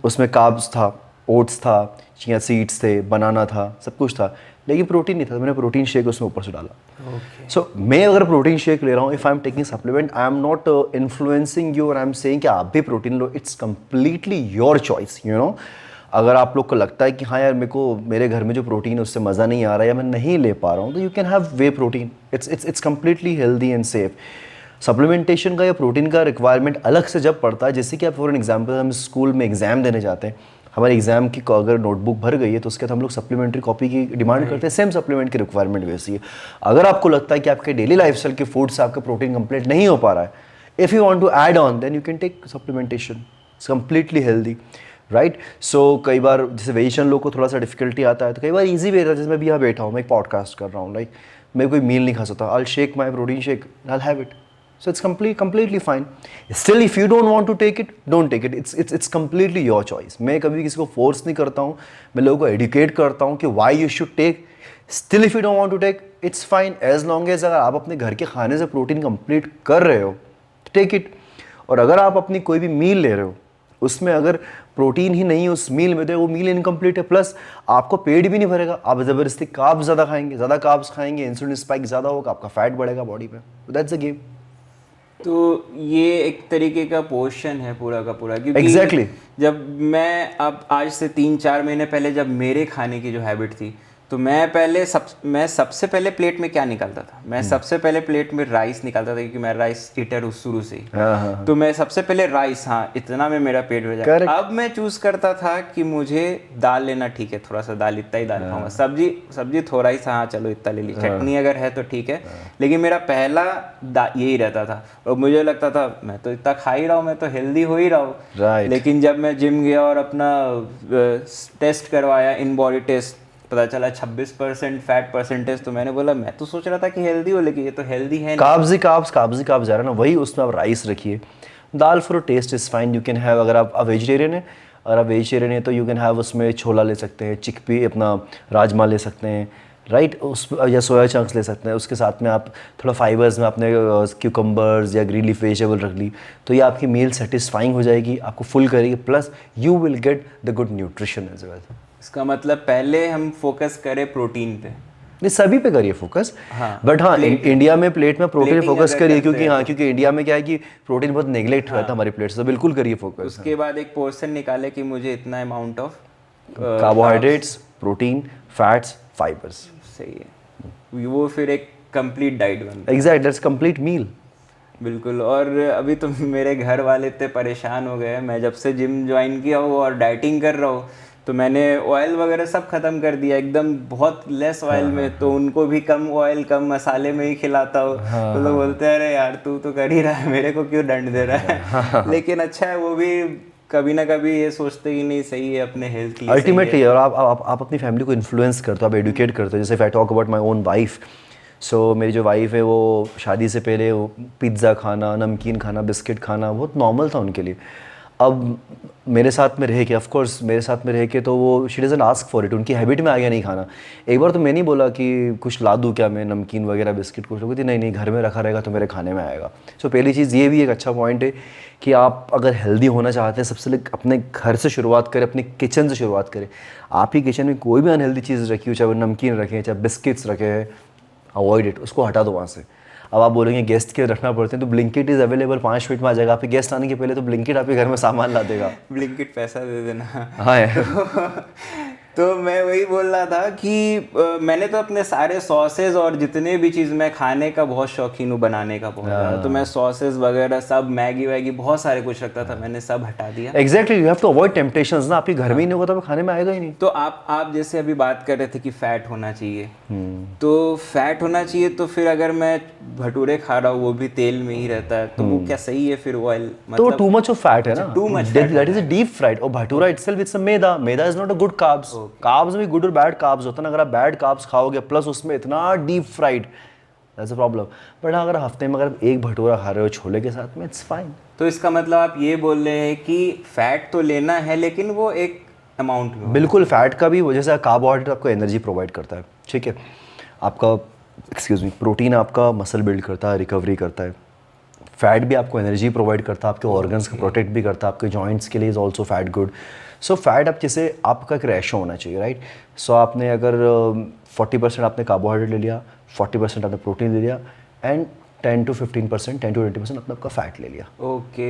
उसमें कार्ब्स था, ओट्स था, चिया सीड्स थे, बनाना था, सब कुछ था, लेकिन प्रोटीन नहीं था। तो मैंने प्रोटीन शेक उसमें ऊपर से डाला। सो मैं अगर प्रोटीन शेक ले रहा हूँ, if I am taking supplement, I am not influencing you और आई एम सेइंग कि आप भी protein low. It's completely your choice, you know. अगर आप लोग को लगता है कि हाँ यार, मेरे घर में जो प्रोटीन है उससे मज़ा नहीं आ रहा है या मैं नहीं ले पा रहा हूँ, तो you can have way protein. It's completely healthy and safe. Supplementation का या प्रोटीन का रिक्वायरमेंट अलग से जब पड़ता है, जैसे कि आप फॉर एन एग्जाम्पल, हम स्कूल में एग्जाम देने जाते हैं, हमारे एग्जाम की अगर नोटबुक भर गई है तो उसके बाद हम लोग सप्लीमेंट्री कॉपी की डिमांड करते हैं। सेम सप्लीमेंट की रिक्वायरमेंट वैसी है। अगर आपको लगता है कि आपके डेली लाइफस्टाइल के फूड से आपका प्रोटीन कंप्लीट नहीं हो पा रहा है, if you want to add on, then you can take supplementation. It's completely healthy, right. So कई बार जैसे वेजिटेरियन लोग को थोड़ा सा डिफिकल्टी आता है, तो कई बार ईजी भी रहता है। जैसे मैं भी यहाँ बैठा हूँ, मैं एक पॉडकास्ट कर रहा हूँ, लाइक मैं कोई मील नहीं खा सकता, I will shake my protein shake, I will have it. So it's completely fine. Still, if you don't want to take it, don't take it. It's completely your choice. मैं कभी किसी को force नहीं करता हूँ, मैं लोगों को educate करता हूँ कि why you should take. Still, if you don't want to take, it's fine. As long as अगर आप अपने घर के खाने से प्रोटीन कंप्लीट कर रहे हो, take it. और अगर आप अपनी कोई भी मील ले रहे हो, उसमें अगर प्रोटीन ही नहीं है उस मील में, तो वो मील इनकम्प्लीट है, प्लस आपको पेट भी नहीं भरेगा, आप ज़बरदस्ती कार्ब्स ज़्यादा खाएंगे, ज़्यादा कार्ब्स खाएंगे, इंसुलिन स्पाइक ज़्यादा होगा, आपका फैट बढ़ेगा बॉडी पे। That's the game. तो ये एक तरीके का पोर्शन है पूरा का पूरा, क्योंकि Exactly. जब मैं अब आज से 3-4 महीने पहले जब मेरे खाने की जो हैबिट थी, तो मैं सबसे पहले प्लेट में क्या निकालता था, मैं सबसे पहले प्लेट में राइस निकालता था, क्योंकि मैं राइस ईटर हूँ शुरू से ही। हाँ। तो मैं सबसे पहले राइस, हाँ इतना में मेरा पेट भर जाए। अब मैं चूज करता था कि मुझे दाल लेना, ठीक है थोड़ा सा दाल, इतना ही दाल खाऊंगा, सब्जी थोड़ा ही सा, हाँ चलो इतना ले ली, चटनी अगर है तो ठीक है, लेकिन मेरा पहला यही रहता था। और मुझे लगता था मैं तो इतना खा ही रहा हूँ, मैं तो हेल्दी हो ही रहा हूँ। लेकिन जब मैं जिम गया और अपना टेस्ट करवाया, इन बॉडी टेस्ट, पता चला 26% फैट परसेंटेज, तो मैंने बोला मैं तो सोच रहा था कि हेल्दी हो, लेकिन ये तो हेल्दी है नहीं। काब्स जा रहा है ना, वही उसमें आप राइस रखिए, dal for taste is fine, you can have, अगर आप वेजिटेरियन है, अगर आप वेजिटेरियन है तो यू कैन हैव उसमें छोला ले सकते हैं, चिकपी अपना राजमा ले सकते हैं, राइट, उस या सोया चंक्स ले सकते हैं। उसके साथ में आप थोड़ा फाइबर्स में आपने क्यूकम्बर्स या ग्रीन लीफ वेजिटेबल रख ली, तो ये आपकी मील सेटिस्फाइंग हो जाएगी, आपको फुल करेगी, plus you will get the good nutrition as well. इसका मतलब पहले हम फोकस करें प्रोटीन पे, नहीं सभी पे करिए फोकस, हाँ, बट हाँ इंडिया में प्लेट में प्रोटीन फोकस करिए, क्योंकि हाँ तो। क्योंकि इंडिया में क्या है कि प्रोटीन बहुत नेग्लेक्ट रहता है हमारी प्लेट से, तो बिल्कुल करिए फोकस। उसके बाद एक पोर्शन निकाले कि मुझे इतना amount of carbohydrates, protein, fats, fibres, सही है, वो फिर एक कंप्लीट डाइट बनता है। Exact, that's complete meal. बिल्कुल। और अभी तो मेरे घर वाले इतने परेशान हो गए हैं, मैं जब से जिम ज्वाइन किया हूँ और डाइटिंग कर रहा हूँ, तो मैंने ऑयल वगैरह सब खत्म कर दिया, एकदम बहुत लेस ऑयल में, तो उनको भी कम ऑयल कम मसाले में ही खिलाता हूँ। तो लोग बोलते हैं अरे यार तू तो कर ही रहा है, मेरे को क्यों दंड दे रहा है। लेकिन अच्छा है, वो भी कभी ना कभी ये सोचते ही नहीं सही है अपने हेल्थ के लिए अल्टीमेटली, और आप अपनी फैमिली को इन्फ्लुएंस करते हो, आप एडुकेट करते हो। जैसे if I talk about my own wife, so मेरी जो वाइफ है वो शादी से पहले वो पिज़्ज़ा खाना, नमकीन खाना, बिस्किट खाना बहुत नॉर्मल था उनके लिए। अब मेरे साथ में रह के, ऑफ कोर्स मेरे साथ में रह के, तो वो she doesn't ask for it, उनकी हैबिट में आ गया नहीं खाना। एक बार तो मैं नहीं बोला कि कुछ ला दूँ क्या मैं, नमकीन वगैरह बिस्किट कुछ, लोग नहीं नहीं घर में रखा रहेगा तो मेरे खाने में आएगा। सो पहली चीज़ ये भी एक अच्छा पॉइंट है कि आप अगर हेल्दी होना चाहते हैं, सबसे पहले अपने घर से शुरुआत करें, अपने किचन से शुरुआत करें। आप ही किचन में कोई भी अनहेल्दी चीज़ रखी हो, चाहे वो नमकीन रखें, चाहे बिस्किट्स रखें, अवॉइड इट, उसको हटा दो वहाँ से। अब आप बोलेंगे गेस्ट के रखना पड़ते हैं, तो ब्लिंकिट इज़ अवेलेबल, 5 मिनट में आ जाएगा। आपके गेस्ट आने के पहले तो ब्लिंकिट आपके घर में सामान ला देगा। ब्लिंकिट पैसा दे देना। हाँ यार। तो मैं वही बोल रहा था कि मैंने तो अपने सारे सॉसेज और जितने भी चीज़, मैं खाने का बहुत शौकीन हूँ, बनाने का बहुत ज़्यादा, तो मैं सॉसेज वगैरह सब, मैगी वैगी बहुत सारे कुछ रखता था, मैंने सब हटा दिया। Exactly, you have to avoid temptations ना, आपके घर में ही नहीं होगा तो खाने में आएगा ही नहीं। तो आप जैसे अभी बात कर रहे थे कि फैट होना चाहिए, तो फैट होना चाहिए, तो फिर अगर मैं भटूरे खा रहा हूँ वो भी तेल में ही रहता है, तो वो क्या सही है फिर ऑयल, तो टू मच ऑफ फैट है ना, too much that is a deep fried. और bhatura itself it's a maida, maida is not a good carbs. Carbs में गुड और बैड कार्ब्स होता है ना, अगर आप बैड कार्ब्स खाओगे प्लस उसमें इतना deep fried, that's a problem. But अगर हफ्ते में अगर एक भटूरा खा रहे हो छोले के साथ में, इट्स फाइन। तो इसका मतलब आप ये बोल रहे हैं कि फैट तो लेना है, लेकिन वो एक अमाउंट में। बिल्कुल, फैट का भी वजह से, कार्बोहाइड्रेट आपको एनर्जी प्रोवाइड करता है, ठीक है, आपका प्रोटीन आपका मसल बिल्ड करता है, रिकवरी करता है। फैट भी आपको एनर्जी प्रोवाइड करता है, आपके ऑर्गन्स को प्रोटेक्ट भी करता है, आपके जॉइंट्स के लिए is also fat good. So fat अब जैसे आपका एक रेशो होना चाहिए, राइट। सो आपने अगर 40% आपने कार्बोहाइड्रेट ले लिया, 40% आपने प्रोटीन ले लिया, एंड 10 to 15%, 10 to 20% अपना आपका फैट ले लिया। ओके,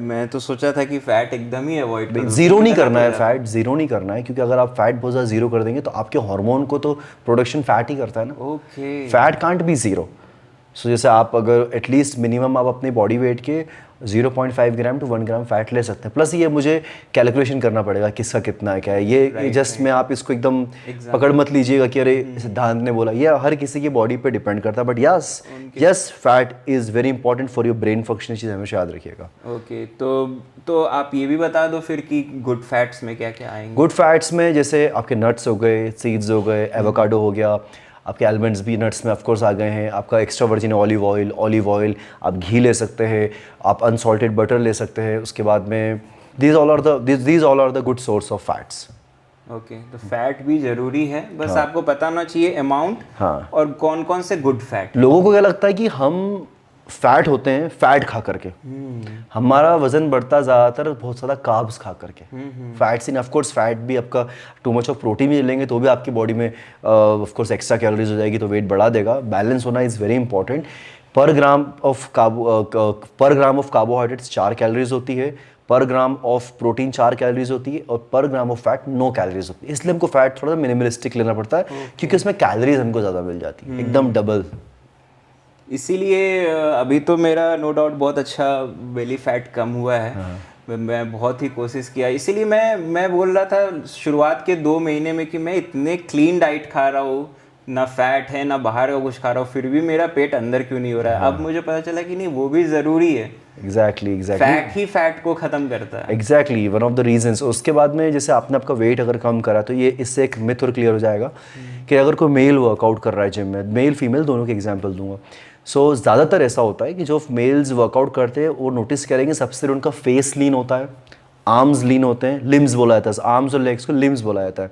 मैं तो सोचा था कि फैट एकदम ही अवॉइड करो, जीरो नहीं करना है, फैट जीरो नहीं करना है, क्योंकि अगर आप फैट बहुत ज़्यादा जीरो कर देंगे तो आपके हार्मोन को तो प्रोडक्शन फैट ही करता है ना। Okay, fat can't be zero. So जैसे आप अगर एटलीस्ट मिनिमम आप अपने बॉडी वेट के 0.5 ग्राम टू 1 ग्राम फैट ले सकते हैं। प्लस ये मुझे कैलकुलेशन करना पड़ेगा किसका कितना है क्या है, ये जस्ट में आप इसको एकदम पकड़ मत लीजिएगा कि अरे सिद्धांत ने बोला, ये हर किसी की बॉडी पे डिपेंड करता है। But yes fat is very important for your brain function, चीज़ हमेशा याद रखिएगा। ओके, तो आप ये भी बता दो फिर कि गुड फैट्स में क्या क्या आएंगे। गुड फैट्स में जैसे आपके नट्स हो गए, सीड्स हो गए, एवोकाडो हो गया, आपके आलमंड्स भी नट्स में ऑफ कोर्स आ गए हैं, आपका एक्स्ट्रा वर्जिन ऑलिव ऑयल, आप घी ले सकते हैं, आप अनसॉल्टेड बटर ले सकते हैं। उसके बाद में these all are the good source of fats। Okay, तो फैट भी जरूरी है, बस आपको पता होना चाहिए अमाउंट। हाँ। और कौन कौन से गुड फैट। लोगों को क्या लगता है कि हम फैट होते हैं फैट खा करके, हमारा वजन बढ़ता ज़्यादातर बहुत ज़्यादा कार्ब्स खा करके। Fats in of course, fat भी आपका टू मच ऑफ प्रोटीन भी लेंगे तो भी आपकी बॉडी में ऑफ कोर्स एक्स्ट्रा कैलोरीज हो जाएगी, तो वेट बढ़ा देगा। बैलेंस होना इज़ वेरी इंपॉर्टेंट। पर ग्राम ऑफ कार्बोहाइड्रेट्स 4 कैलोरीज होती है, पर ग्राम ऑफ प्रोटीन 4 कैलोरीज होती है और पर ग्राम ऑफ फैट 9 कैलोरीज होती है, इसलिए हमको फैट थोड़ा सा मिनिमलिस्टिक लेना पड़ता है क्योंकि उसमें कैलोरीज हमको ज़्यादा मिल जाती है, एकदम डबल। इसीलिए अभी तो मेरा नो डाउट बहुत अच्छा बेली फैट कम हुआ है। मैं बहुत ही कोशिश किया, इसीलिए मैं बोल रहा था शुरुआत के 2 महीने में कि मैं इतने क्लीन डाइट खा रहा हूँ, ना फैट है ना बाहर का कुछ खा रहा हूँ, फिर भी मेरा पेट अंदर क्यों नहीं हो रहा है। अब मुझे पता चला कि नहीं, वो भी ज़रूरी है। एग्जैक्टली फैट ही फैट को ख़त्म करता है। Exactly one of the reasons. उसके बाद में जैसे आपने आपका वेट अगर कम करा तो ये इससे एक मिथ और क्लियर हो जाएगा कि अगर कोई मेल वर्कआउट कर रहा है जिम में, मेल फीमेल दोनों के एग्जांपल दूंगा, सो ज़्यादातर ऐसा होता है कि जो मेल्स वर्कआउट करते हैं वो नोटिस करेंगे सबसे उनका फेस लीन होता है, आर्म्स लीन होते हैं, लिम्स बोला जाता है, आर्म्स और लेग्स को लिम्स बोला जाता है,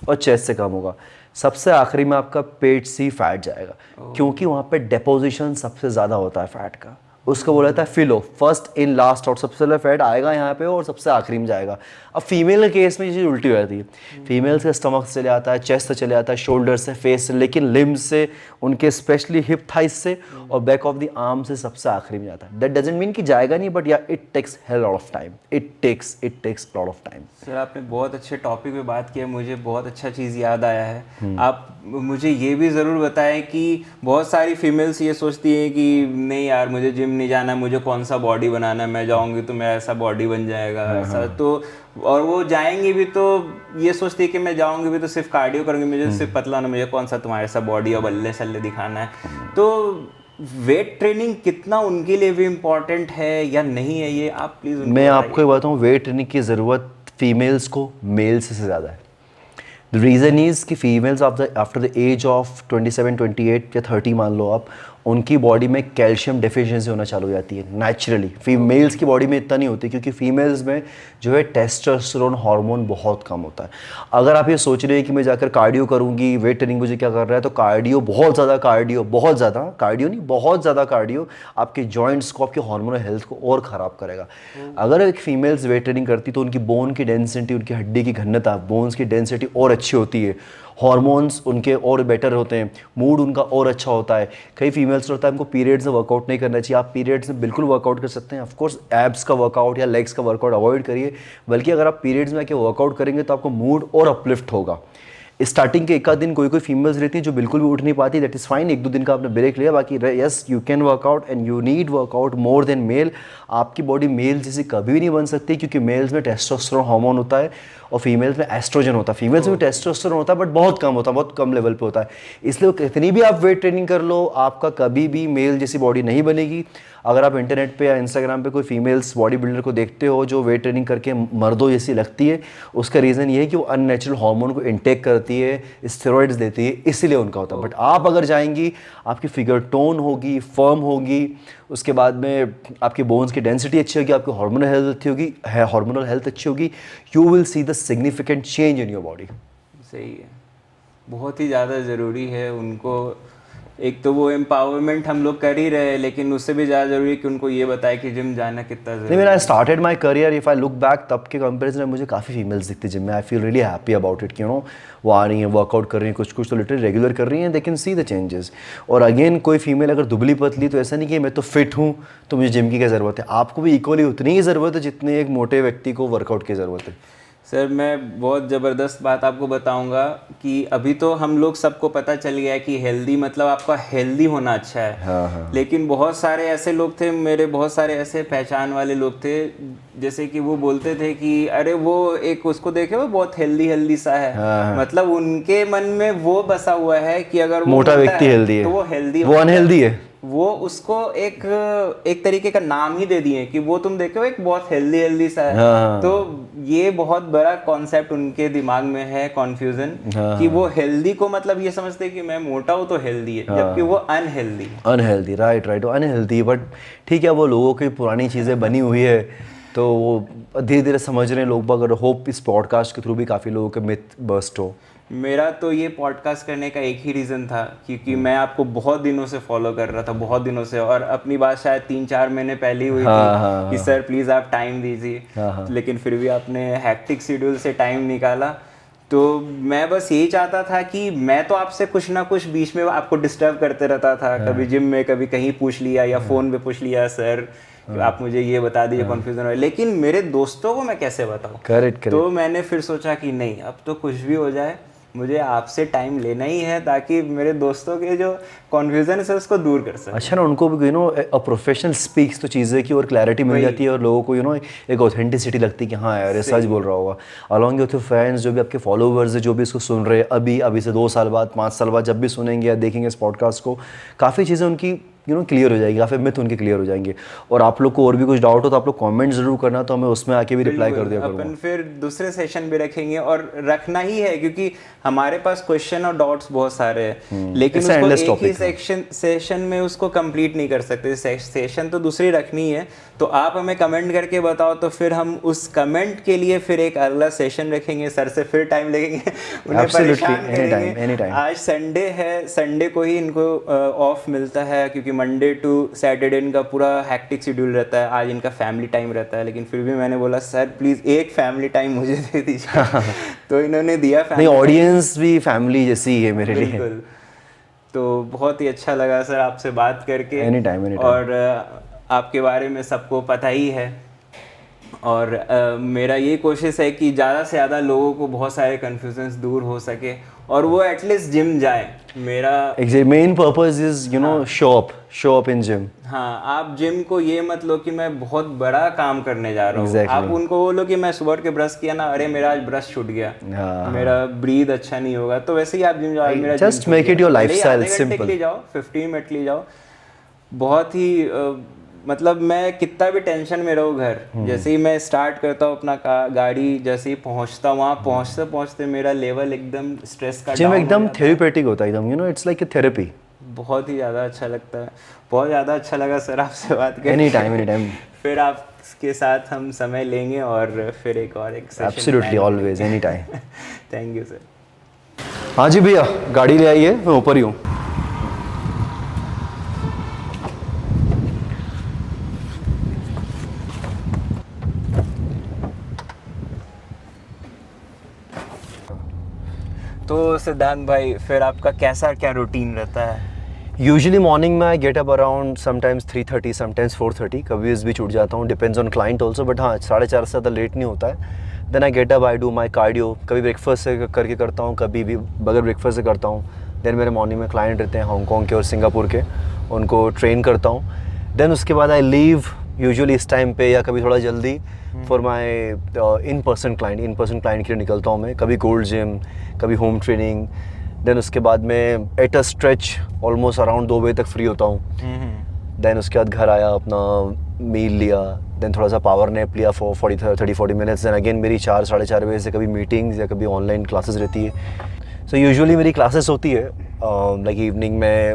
और चेस्ट से कम होगा। सबसे आखिरी में आपका पेट से ही फैट जाएगा क्योंकि वहाँ पे डिपोजिशन सबसे ज़्यादा होता है फैट का, उसको बोला जाता है फिलो, फर्स्ट इन लास्ट आउट, सबसे पहले फैट आएगा यहाँ पे और सबसे आखिरी में जाएगा। अब फीमेल के केस में ये चीज़ उल्टी हो जाती है, फीमेल्स का स्टमक से चले आता है, चेस्ट से चले आता है, शोल्डर से, फेस से, लेकिन लिम्स से, उनके स्पेशली हिप थाइस से और बैक ऑफ द आर्म से सबसे आखिरी में जाता है। दैट डजंट मीन कि जाएगा नहीं, but yeah it takes hell lot of time, it takes lot of time. Sir आपने बहुत अच्छे टॉपिक पे बात किया, मुझे बहुत अच्छा चीज़ याद आया है। आप मुझे ये भी ज़रूर बताएं कि बहुत सारी फीमेल्स ये सोचती हैं कि नहीं यार मुझे जिम नहीं जाना, मुझे कौन सा बॉडी बनाना है, मैं जाऊंगी तो मेरा ऐसा बॉडी बन जाएगा, ऐसा तो, और वो जाएंगी भी तो ये सोचती है कि मैं जाऊंगी भी तो सिर्फ कार्डियो करूंगी, मुझे सिर्फ पतला होना, मुझे कौन सा तुम्हारे सा बॉडी और बल्ले सल्ले दिखाना है। तो वेट ट्रेनिंग कितना उनके लिए भी इम्पोर्टेंट है या नहीं है, ये आप प्लीज़ मैं आपको ये बताऊँ, वेट ट्रेनिंग की ज़रूरत फीमेल्स को मेल्स से ज़्यादा है। द रीज़न इज़ कि females after the age of 27, 28 या 30 मान लो आप, उनकी बॉडी में कैल्शियम डेफिशिएंसी होना चालू हो जाती है नेचुरली। फीमेल्स की बॉडी में इतना नहीं होती क्योंकि फीमेल्स में जो है टेस्टोस्टेरोन हार्मोन बहुत कम होता है। अगर आप ये सोच रहे हैं कि मैं जाकर कार्डियो करूंगी, वेट ट्रेनिंग मुझे क्या कर रहा है, तो कार्डियो बहुत ज़्यादा कार्डियो नहीं, बहुत ज़्यादा कार्डियो आपके जॉइंट्स को, आपके हार्मोनल हेल्थ को और ख़राब करेगा। अगर एक फीमेल्स वेट ट्रेनिंग करती तो उनकी बोन की डेंसिटी, उनकी हड्डी की घनता, बोन्स की डेंसिटी और अच्छी होती है, हार्मोन्स उनके और बेटर होते हैं, मूड उनका और अच्छा होता है। कई फीमेल्स होता है हमको पीरियड्स में वर्कआउट नहीं करना चाहिए, आप पीरियड्स में बिल्कुल वर्कआउट कर सकते हैं। ऑफ कोर्स एब्स का वर्कआउट या लेग्स का वर्कआउट अवॉइड करिए, बल्कि अगर आप पीरियड्स में आके वर्कआउट करेंगे तो आपको मूड और अपलिफ्ट होगा। स्टार्टिंग के एक आध दिन कोई फीमेल्स रहती हैं जो बिल्कुल भी उठ नहीं पाती, दैट इज़ फाइन, 1-2 दिन का आपने ब्रेक लिया, बाकी yes you can workout and you need workout more than male. आपकी बॉडी मेल जैसी कभी भी नहीं बन सकती क्योंकि मेल्स में टेस्टोस्टेरोन हार्मोन होता है और फीमेल्स में एस्ट्रोजन होता है। फीमेल्स में टेस्टोस्टेरोन होता है बट बहुत कम होता है, बहुत कम लेवल पे होता है, इसलिए कितनी भी आप वेट ट्रेनिंग कर लो आपका कभी भी मेल जैसी बॉडी नहीं बनेगी। अगर आप इंटरनेट पे या इंस्टाग्राम पे कोई फीमेल्स बॉडी बिल्डर को देखते हो जो वेट ट्रेनिंग करके मर्दों जैसी लगती है, उसका रीज़न ये है कि वो अननेचुरल हार्मोन को इंटेक करती है, स्टेरॉइड्स देती है, इसीलिए उनका होता है। बट आप अगर जाएंगी, आपकी फिगर टोन होगी, फर्म होगी, उसके बाद में आपकी बोन्स की डेंसिटी अच्छी होगी, आपकी हार्मोनल हेल्थ अच्छी होगी, हार्मोनल हेल्थ अच्छी होगी, you will see the significant change in your body. सही है, बहुत ही ज़्यादा ज़रूरी है उनको। एक तो वो एम्पावरमेंट हम लोग कर ही रहे हैं, लेकिन उससे भी ज़्यादा ज़रूरी है कि उनको ये बताए कि जिम जाना कितना ज़रूरी है। नहीं, I started my career, if I look back तब के कंपेरिजन में मुझे काफ़ी फीमेल्स दिखती जिम में। I feel really happy about it कि यू नो वो आ रही हैं, वर्कआउट कर रही हैं, कुछ तो लिटरली रेगुलर कर रही हैं, they can see the changes. और अगेन कोई फीमेल अगर दुबली पतली तो ऐसा नहीं कि मैं तो फिट हूँ तो मुझे जिम की क्या ज़रूरत है, आपको भी इक्वली उतनी ही ज़रूरत है जितनी एक मोटे व्यक्ति को वर्कआउट की ज़रूरत है। सर मैं बहुत ज़बरदस्त बात आपको बताऊंगा कि अभी तो हम लोग सबको पता चल गया है कि हेल्दी मतलब आपका हेल्दी होना अच्छा है। हाँ। लेकिन बहुत सारे ऐसे लोग थे, मेरे बहुत सारे ऐसे पहचान वाले लोग थे, जैसे कि वो बोलते थे कि अरे वो एक उसको देखे वो बहुत हेल्दी सा है। हाँ। मतलब उनके मन में वो बसा हुआ है कि अगर वो मोटा व्यक्ति हेल्दी है तो वो हेल्दी, वो अनहेल्दी है। वो उसको एक तरीके का नाम ही दे दिए कि वो तुम देखो एक बहुत हेल्दी सा है। हाँ। तो ये बहुत बड़ा कॉन्सेप्ट उनके दिमाग में है, कॉन्फ्यूजन, कि वो हेल्दी को मतलब ये समझते हैं कि मैं मोटा हूँ तो हेल्दी है, जबकि वो अनहेल्दी। Right unhealthy. बट ठीक है, वो लोगों की पुरानी चीज़ें बनी हुई है तो वो धीरे धीरे समझ रहे हैं लोग। अगर होप इस पॉडकास्ट के थ्रू भी काफ़ी लोगों के मिथ बस्ट हो। मेरा तो ये पॉडकास्ट करने का एक ही रीज़न था क्योंकि मैं आपको बहुत दिनों से फॉलो कर रहा था, बहुत दिनों से, और अपनी बात शायद 3-4 महीने पहले ही हुई थी कि सर प्लीज़ आप टाइम दीजिए। लेकिन फिर भी आपने हैक्टिक शेड्यूल से टाइम निकाला, तो मैं बस यही चाहता था कि मैं तो आपसे कुछ ना कुछ बीच में आपको डिस्टर्ब करते रहता था, कभी जिम में, कभी कहीं पूछ लिया या फ़ोन पे पूछ लिया, सर आप मुझे ये बता दीजिए, कन्फ्यूज़न हो, लेकिन मेरे दोस्तों को मैं कैसे बताऊँ। करेक्ट तो मैंने फिर सोचा कि नहीं, अब तो कुछ भी हो जाए मुझे आपसे टाइम लेना ही है, ताकि मेरे दोस्तों के जो कन्फ्यूज़न है उसको दूर कर सकें। अच्छा ना, उनको भी अ प्रोफेशनल स्पीक्स तो चीज़ें की और क्लैरिटी मिल जाती है, और लोगों को एक ऑथेंटिसिटी लगती है कि हाँ यार ये सच बोल रहा होगा। अलॉन्ग विथ फैंस, जो भी आपके फॉलोवर्स है, जो भी इसको सुन रहे हैं अभी से 2 साल बाद, 5 साल बाद जब भी सुनेंगे या देखेंगे इस पॉडकास्ट को, काफ़ी चीज़ें उनकी क्लियर हो जाएगी, या फिर मिथ उनके क्लियर हो जाएंगे। और आप लोग को और भी कुछ डाउट हो तो आप लोग कमेंट जरूर करना, तो हमें उसमें आके भी रिप्लाई कर दिया करूँगा। अपन फिर दूसरे सेशन भी रखेंगे, और रखना ही है क्योंकि हमारे पास क्वेश्चन और डाउट्स बहुत सारे हैं, लेकिन उसको एक ही सेशन में उसको कंप्लीट नहीं कर सकते। सेशन तो दूसरी रखनी है, तो आप हमें कमेंट करके बताओ, तो फिर हम उस कमेंट के लिए फिर एक अगला सेशन रखेंगे, सर से फिर टाइम लेंगे, उन्हें परेशान करेंगे। आज संडे है, संडे को ही इनको ऑफ मिलता है, क्योंकि मंडे टू सैटरडे इनका पूरा हैक्टिक शेड्यूल रहता है। आज इनका फैमिली टाइम रहता है, लेकिन फिर भी मैंने बोला सर प्लीज़ एक फैमिली टाइम मुझे दे दीजिए। तो इन्होंने दिया। नहीं, ऑडियंस भी फैमिली जैसी है मेरे लिए। बिल्कुल। तो बहुत ही अच्छा लगा सर आपसे बात करके। Any time. और आपके बारे में सबको पता ही है, और मेरा ये कोशिश है कि ज़्यादा से ज़्यादा लोगों को बहुत सारे कन्फ्यूजन्स दूर हो सके, और वो एटलीस्ट जिम जाए। मेरा main purpose is show up in gym. हाँ, आप जिम को ये मत लो कि मैं बहुत बड़ा काम करने जा रहा हूँ। Exactly. आप उनको बोलो कि मैं सुबह उठ के ब्रश किया ना, अरे मेरा आज ब्रश छूट गया, मेरा ब्रीद अच्छा नहीं होगा, तो वैसे ही आप जिम जाओ, मेरा just make it your lifestyle simple. ले जाओ, 15 मिनट ले जाओ। बहुत ही मतलब मैं कितना भी टेंशन में रहूँ घर, जैसे ही मैं स्टार्ट करता हूँ अपना गाड़ी, जैसे ही पहुँचता हूँ, वहाँ पहुँचते पहुँचते मेरा लेवल एकदम स्ट्रेस का जिम एकदम थेरेपेटिक होता है, एकदम इट्स लाइक ए थेरेपी। बहुत ही ज़्यादा अच्छा लगता है। बहुत ज़्यादा अच्छा लगा सर आपसे बात करके। Any time. फिर आपके साथ हम समय लेंगे, और फिर एक session. Absolutely, always, any time. Thank you sir. हाँ जी भैया, गाड़ी ले आइए, मैं ऊपर ही हूँ। तो सिद्धांत भाई, फिर आपका कैसा क्या रूटीन रहता है? यूजुअली मॉर्निंग में I get up around sometimes 3:30, sometimes 4:30, कभी इस भी छूट जाता हूँ, depends on client also, but हाँ 4:30 से ज़्यादा लेट नहीं होता है। Then I get up, I do my cardio, कभी ब्रेकफास्ट से करके करता हूँ, कभी भी बगैर ब्रेकफास्ट से करता हूँ। देन मेरे मॉर्निंग में क्लाइंट रहते हैं हांगकॉन्ग के और सिंगापुर के, उनको ट्रेन करता हूँ। देन उसके बाद आई लीव यूजुअली इस टाइम पे, या कभी थोड़ा जल्दी, for my in person client के लिए निकलता हूँ मैं, कभी गोल्ड जिम, कभी होम ट्रेनिंग। देन उसके बाद में at a stretch almost around 2 बजे तक फ्री होता हूँ। देन उसके बाद घर आया, अपना मील लिया, देन थोड़ा सा पावर नैप लिया फॉर 30-40 मिनट्स। देन अगेन मेरी 4-4:30 बजे से कभी मीटिंग्स या कभी ऑनलाइन क्लासेस रहती है। सो यूजुअली मेरी क्लासेस होती है लाइक इवनिंग में।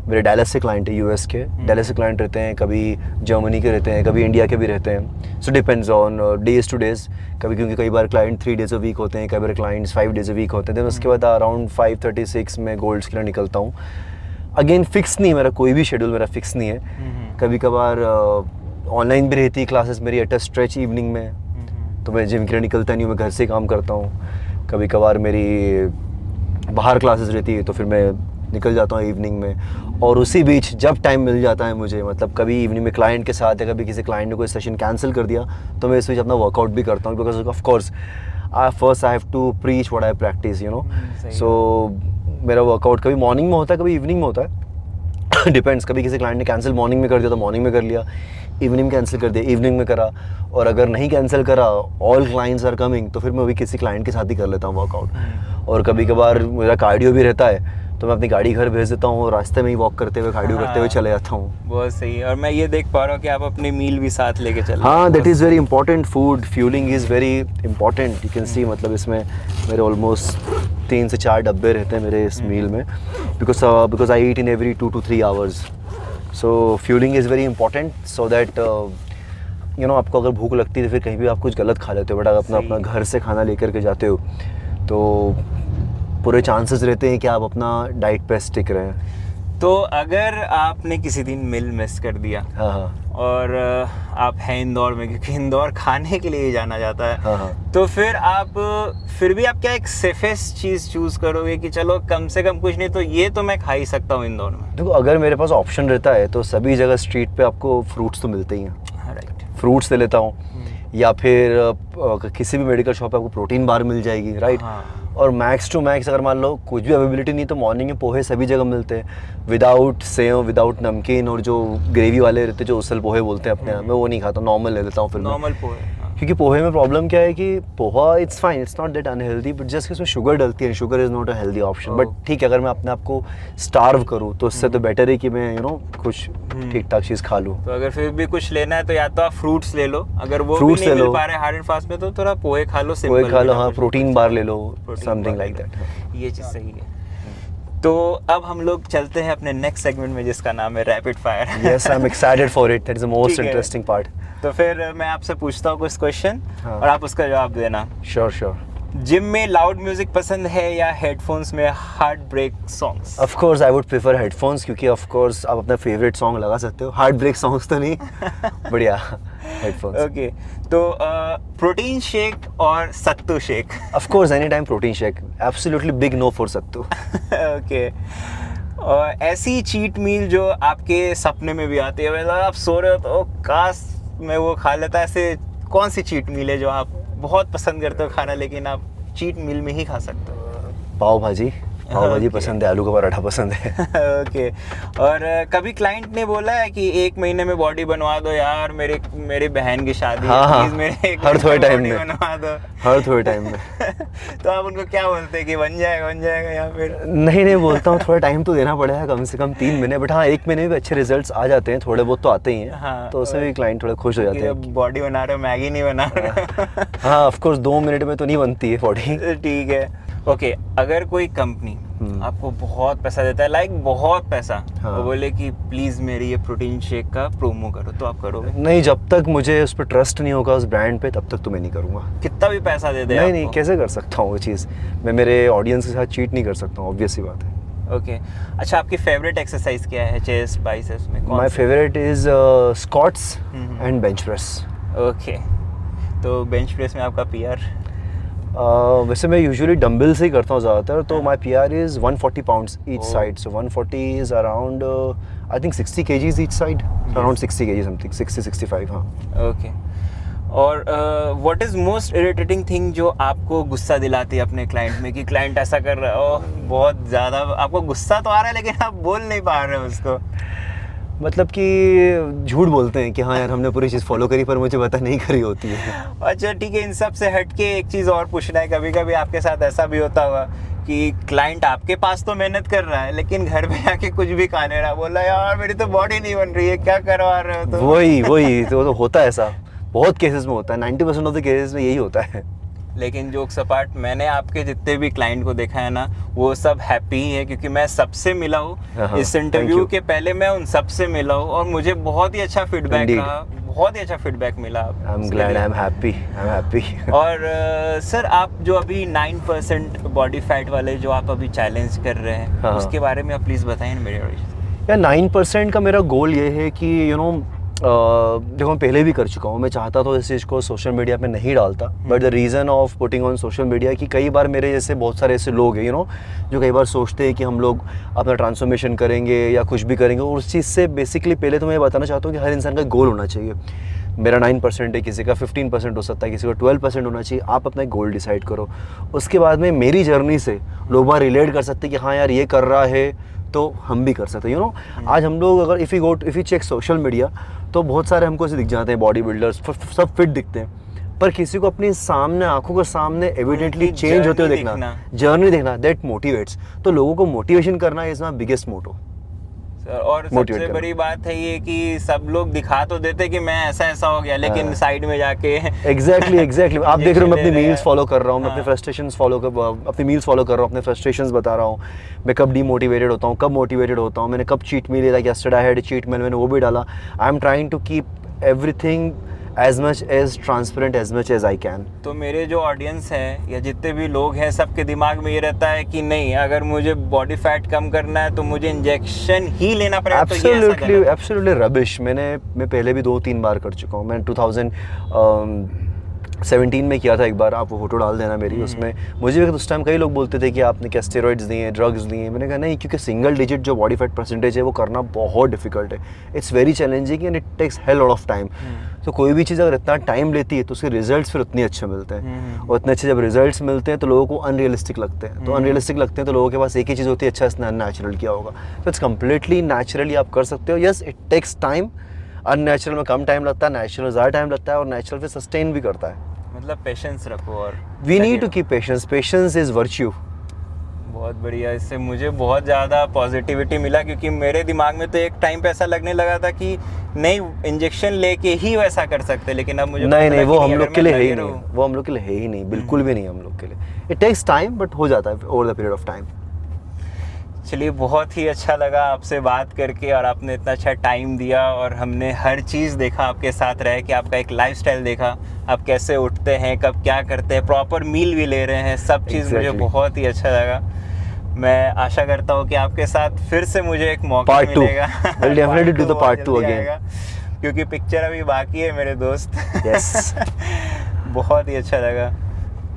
मेरे डैलस से क्लाइंट है, यूएस के डैलस से क्लाइंट रहते हैं, कभी जर्मनी के रहते हैं, कभी इंडिया के भी रहते हैं। So depends on days two days, कभी क्योंकि कई बार क्लाइंट 3 डेज अ वीक होते हैं, कई बार क्लाइंट्स 5 डेज अ वीक होते हैं। देन उसके बाद अराउंड 5:36 में गोल्ड्स के लिए निकलता हूँ। अगेन फिक्स नहीं है मेरा, कोई भी शेड्यूल मेरा फिक्स नहीं है। कभी कभार ऑनलाइन भी रहती है क्लासेस मेरी एट अ स्ट्रेच इवनिंग में, तो मैं जिम के लिए निकलता नहीं हूँ, मैं घर से काम करता हूँ। कभी कभार मेरी बाहर क्लासेस रहती है, तो फिर मैं निकल जाता हूँ इवनिंग में। और उसी बीच जब टाइम मिल जाता है मुझे, मतलब कभी इवनिंग में क्लाइंट के साथ, या कभी किसी क्लाइंट ने कोई सेशन कैंसिल कर दिया, तो मैं इस बीच अपना वर्कआउट भी करता हूँ, because of course first I have to preach what I practise, you know. So मेरा वर्कआउट कभी मॉर्निंग में होता है, कभी इवनिंग में होता है, डिपेंड्स। कभी किसी क्लाइंट ने कैंसिल मॉर्निंग में कर दिया तो मॉर्निंग में कर लिया, इवनिंग में कैंसिल कर दिया इवनिंग में करा, और अगर नहीं कैंसिल करा, ऑल क्लाइंट्स आर कमिंग, तो फिर मैं अभी किसी क्लाइंट के साथ ही कर लेता हूँ वर्कआउट। और कभी कभार मेरा कार्डियो भी रहता है, तो मैं अपनी गाड़ी घर भेज देता हूँ, रास्ते में ही वॉक करते हुए कार्डियो करते हुए चले जाता हूँ। बहुत सही है। और मैं ये देख पा रहा हूँ कि आप अपने मील भी साथ लेके चल रहे हैं। हाँ, that is very important. Food fuelling is very important, you can see. मतलब इसमें मेरे ऑलमोस्ट 3 से 4 डब्बे रहते हैं मेरे इस मील में, because I eat in every 2 to 3 hours. So fuelling is very important, so that you know आपको अगर भूख लगती है तो फिर कहीं भी आप कुछ गलत खा लेते हो, बट अगर अपना घर से खाना लेकर के जाते हो तो पूरे चांसेस रहते हैं कि आप अपना डाइट पे स्टिक रहें। तो अगर आपने किसी दिन मिल मिस कर दिया हाँ हाँ और आप हैं इंदौर में, क्योंकि इंदौर खाने के लिए ही जाना जाता है, हाँ तो फिर आप क्या एक सेफेस्ट चीज़ चूज़ करोगे कि चलो कम से कम कुछ नहीं तो ये तो मैं खा ही सकता हूँ इंदौर में? देखो, अगर मेरे पास ऑप्शन रहता है तो सभी जगह स्ट्रीट पे आपको फ्रूट्स तो मिलते ही हैं। राइट। फ्रूट्स ले लेता हूँ, या फिर किसी भी मेडिकल शॉप पे आपको प्रोटीन बार मिल जाएगी, राइट। हाँ। और मैक्स टू मैक्स अगर मान लो कुछ भी अवेलेबिलिटी नहीं तो मॉर्निंग में पोहे सभी जगह मिलते हैं, विदाउट सेव, विदाउट नमकीन, और जो ग्रेवी वाले रहते हैं जो उसल पोहे बोलते हैं अपने यहाँ, मैं वो नहीं खाता, नॉर्मल ले लेता हूँ फिर मैं। नॉर्मल पोहे। क्योंकि पोहे में प्रॉब्लम क्या है कि poha it's fine, it's not that unhealthy, but just इसमें शुगर डलती है, sugar is not a healthy option. But ठीक है, अगर मैं अपने आप को स्टार्व करूँ तो उससे तो बेटर है कि मैं कुछ ठीक ठाक चीज़ खा लूँ। तो अगर फिर भी कुछ लेना है तो या तो आप फ्रूट्स ले लो, अगर वो भी Fruits नहीं ले मिल लो। पा रहे हार्ड एंड फास्ट में तो थोड़ा पोहे खा लो, पोहे खा लो, मीठा हाँ, कुछ। प्रोटीन बार ले लो, Protein समथिंग bar लाइक ले दैट। लो। ये चीज़ सही है। तो अब हम लोग चलते हैं अपने नेक्स्ट सेगमेंट में जिसका नाम है rapid fire. Yes, I'm excited for it. That is the most ठीक है। interesting part. तो फिर मैं आपसे पूछता हूँ कुछ क्वेश्चन हाँ। और आप उसका जवाब देना। Sure, sure. जिम में लाउड म्यूजिक पसंद है या हेडफोन्स में heartbreak songs? Of course, I would prefer headphones क्योंकि of course आप अपना favorite song लगा सकते हो। Heart break songs तो नहीं, बढ़िया headphones. ओके, तो प्रोटीन शेक और sattu shake? Of course, anytime protein shake. Absolutely big no for sattu. Okay. और ऐसी चीट मील जो आपके सपने में भी आती है, मतलब आप सो रहे हो तो काश मैं वो खा लेता, ऐसे कौन सी चीट मील है जो आप बहुत पसंद करते हो खाना लेकिन आप चीट मील में ही खा सकते हो? पाव भाजी Okay. पसंद है, आलू का पराठा पसंद है। ओके। और कभी क्लाइंट ने बोला है कि 1 महीने में बॉडी बनवा दो यार, मेरी बहन की शादी है, हाँ, प्लीज मेरे एक हर महीने थोड़े में टाइम body में। बनवा दो। हर थोड़े टाइम में। तो आप उनको क्या बोलते हैं कि बन जाएगा या फिर? नहीं बोलता हूँ, थोड़ा टाइम तो देना पड़ेगा, कम से कम 3 महीने, बट हाँ 1 महीने में भी अच्छे रिजल्ट्स आ जाते हैं, थोड़े बहुत तो आते ही हैं। हाँ, तो उसमें भी क्लाइंट थोड़ा खुश हो जाते हैं। बॉडी बना रहे हो, मैगी नहीं बना रहे हो। हाँ, ऑफ कोर्स 2 मिनट में तो नहीं बनती है बॉडी। ठीक है। ओके, अगर कोई कंपनी आपको बहुत पैसा देता है, लाइक बहुत पैसा, हाँ। वो बोले कि प्लीज मेरी ये प्रोटीन शेक का प्रोमो करो, तो आप करोगे? नहीं, जब तक मुझे उस पर ट्रस्ट नहीं होगा उस ब्रांड पे, तब तक तो मैं नहीं करूँगा। कितना भी पैसा दे दे नहीं, कैसे कर सकता हूँ वो चीज़, मैं मेरे ऑडियंस के साथ चीट नहीं कर सकता हूँ, ऑब्वियस सी बात है। ओके। अच्छा, आपकी फेवरेट एक्सरसाइज क्या है चेस्ट बाइसेप्स में? My favourite is squats and bench press. Okay, तो बेंच प्रेस में आपका पीआर? वैसे मैं यूजुअली डंबल से ही करता हूँ ज़्यादातर, तो my PR is 140 pounds each side, so 140 is around I think 60 kgs each side, around 60 kg something, 60-65। हाँ। ओके। और what is most irritating thing जो आपको गुस्सा दिलाती है अपने क्लाइंट में, कि क्लाइंट ऐसा कर रहा है, ओह बहुत ज़्यादा आपको गुस्सा तो आ रहा है लेकिन आप बोल नहीं पा रहे हो उसको? मतलब कि झूठ बोलते हैं कि हाँ यार हमने पूरी चीज़ फॉलो करी पर मुझे पता नहीं करी होती है। अच्छा ठीक है, इन सब से हट के एक चीज़ और पूछना है, कभी कभी आपके साथ ऐसा भी होता होगा कि क्लाइंट आपके पास तो मेहनत कर रहा है लेकिन घर पे आके कुछ भी खा ले रहा, बोला यार मेरी तो बॉडी नहीं बन रही है, क्या करवा रहे हो? तो वही तो होता है, ऐसा बहुत केसेस में होता है, 90% ऑफ द केसेस में यही होता है। लेकिन जोक्स अपार्ट, मैंने आपके जितने भी क्लाइंट को देखा है ना, वो सब हैप्पी ही है, क्योंकि मैं सबसे मिला हूँ इस इंटरव्यू के पहले, मैं उन सबसे मिला हूँ और मुझे बहुत ही अच्छा फीडबैक रहा, बहुत ही अच्छा फीडबैक मिला। I am glad, I am happy. और सर, आप जो अभी 9% बॉडी फैट वाले जो आप अभी चैलेंज कर रहे हैं, हाँ। उसके बारे में आप प्लीज़ बताइए ना मेरे ऑडियंस। या 9% का मेरा गोल ये है कि देखो मैं पहले भी कर चुका हूँ, मैं चाहता तो इस चीज़ को सोशल मीडिया पे नहीं डालता, but the reason of putting on social media कि कई बार मेरे जैसे बहुत सारे ऐसे लोग हैं जो कई बार सोचते हैं कि हम लोग अपना ट्रांसफॉर्मेशन करेंगे या कुछ भी करेंगे, और उस चीज़ से बेसिकली पहले तो मैं बताना चाहता हूँ कि हर इंसान का गोल होना चाहिए। मेरा 9% है, किसी का 15% हो सकता है, किसी का 12% होना चाहिए। आप अपना गोल डिसाइड करो, उसके बाद में मेरी जर्नी से लोग बार रिलेट कर सकते हैं कि हाँ यार ये कर रहा है तो हम भी कर सकते हैं। आज हम लोग अगर if you check social media तो बहुत सारे हमको ऐसे दिख जाते हैं बॉडी बिल्डर्स, सब फिट दिखते हैं, पर किसी को अपने सामने आंखों के सामने एविडेंटली चेंज होते हुए देखना, जर्नी देखना, दैट मोटिवेट्स। तो लोगों को मोटिवेशन करना इज माय बिगेस्ट मोटो। और सबसे बड़ी बात है ये कि सब लोग दिखा तो देते कि मैं ऐसा हो गया, लेकिन साइड में जाके एग्जैक्टली आप देख रहे हो, मैं अपनी मील्स फॉलो कर रहा हूँ, मैं अपने फ्रस्ट्रेशंस अपनी मील्स फॉलो कर रहा हूँ, अपने फ्रस्ट्रेशंस बता रहा हूँ, मैं कब डीमोटिवेटेड होता हूँ, कब मोटिवेटेड होता हूँ, मैंने कब चीट मील लिया, yesterday I had a cheat meal, मैंने वो भी डाला। I am trying to keep everything as much as transparent as much as I can. तो मेरे जो ऑडियंस हैं या जितने भी लोग हैं सबके दिमाग में ये रहता है कि नहीं, अगर मुझे बॉडी फैट कम करना है तो मुझे इंजेक्शन ही लेना पड़ेगा, तो ये ऐसा गलत है। Absolutely rubbish. मैं पहले भी 2-3 बार कर चुका हूँ। मैंने 2017 में किया था एक बार, आप वो फोटो डाल देना मेरी उसमें। मुझे भी उस टाइम कई लोग बोलते थे कि आपने क्या स्टेरॉइड्स दिए हैं, ड्रग्स दिए हैं। मैंने कहा नहीं, क्योंकि सिंगल डिजिट जो बॉडी फैट परसेंटेज है वो करना बहुत डिफिकल्ट है। It's very challenging and it takes hell lot of time. तो कोई भी चीज़ अगर इतना टाइम लेती है तो उसके रिजल्ट्स फिर उतने अच्छे मिलते हैं, और इतने अच्छे जब रिजल्ट्स मिलते हैं तो लोगों को अनरियलिस्टिक लगते हैं। तो अनरियलिस्टिक लगते हैं तो लोगों के पास एक ही चीज़ होती है, अच्छा इसने अननेचुरल किया होगा। तो इट्स कम्प्लीटली नेचुरली आप कर सकते हो। Yes, it takes time. Unnatural में कम टाइम लगता है, नेचुरल ज़्यादा टाइम लगता है, और नेचुरल फिर सस्टेन भी करता है। मतलब पेशेंस रखो और we need to keep patience. Patience is virtue. बहुत बढ़िया, इससे मुझे बहुत ज़्यादा पॉजिटिविटी मिला, क्योंकि मेरे दिमाग में तो एक टाइम पे ऐसा लगने लगा था कि नहीं, इंजेक्शन लेके ही वैसा कर सकते, लेकिन अब मुझे नहीं, वो हम लोग के लिए है ही नहीं, वो हम लोग के लिए है ही नहीं, बिल्कुल भी नहीं हम लोग के लिए। इट टेक्स टाइम, बट हो जाता है over the period of time. चलिए, बहुत ही अच्छा लगा आपसे बात करके, और आपने इतना अच्छा टाइम दिया, और हमने हर चीज़ देखा आपके साथ रह के, आपका एक लाइफस्टाइल देखा, आप कैसे उठते हैं, कब क्या करते हैं, प्रॉपर मील भी ले रहे हैं, सब चीज़ मुझे बहुत ही अच्छा लगा। मैं आशा करता हूँ कि आपके साथ फिर से मुझे एक मौका मिलेगा। We'll definitely do the part 2 again, क्योंकि पिक्चर अभी बाकी है मेरे दोस्त। Yes. बहुत ही अच्छा लगा।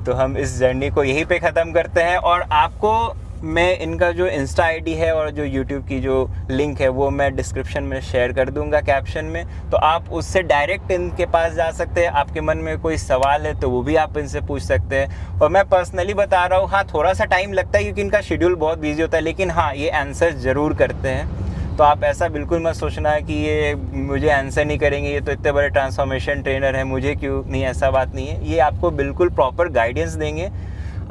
तो हम इस जर्नी को यहीं पे ख़त्म करते हैं, और आपको मैं इनका जो इंस्टा आईडी है और जो यूट्यूब की जो लिंक है वो मैं डिस्क्रिप्शन में शेयर कर दूंगा, कैप्शन में। तो आप उससे डायरेक्ट इनके पास जा सकते हैं। आपके मन में कोई सवाल है तो वो भी आप इनसे पूछ सकते हैं। और मैं पर्सनली बता रहा हूँ, हाँ थोड़ा सा टाइम लगता है क्योंकि इनका शेड्यूल बहुत बिजी होता है, लेकिन हाँ ये आंसर ज़रूर करते हैं। तो आप ऐसा बिल्कुल मत सोचना है कि ये मुझे आंसर नहीं करेंगे, ये तो इतने बड़े ट्रांसफॉर्मेशन ट्रेनर है, मुझे क्यों नहीं, ऐसा बात नहीं है। ये आपको बिल्कुल प्रॉपर गाइडेंस देंगे,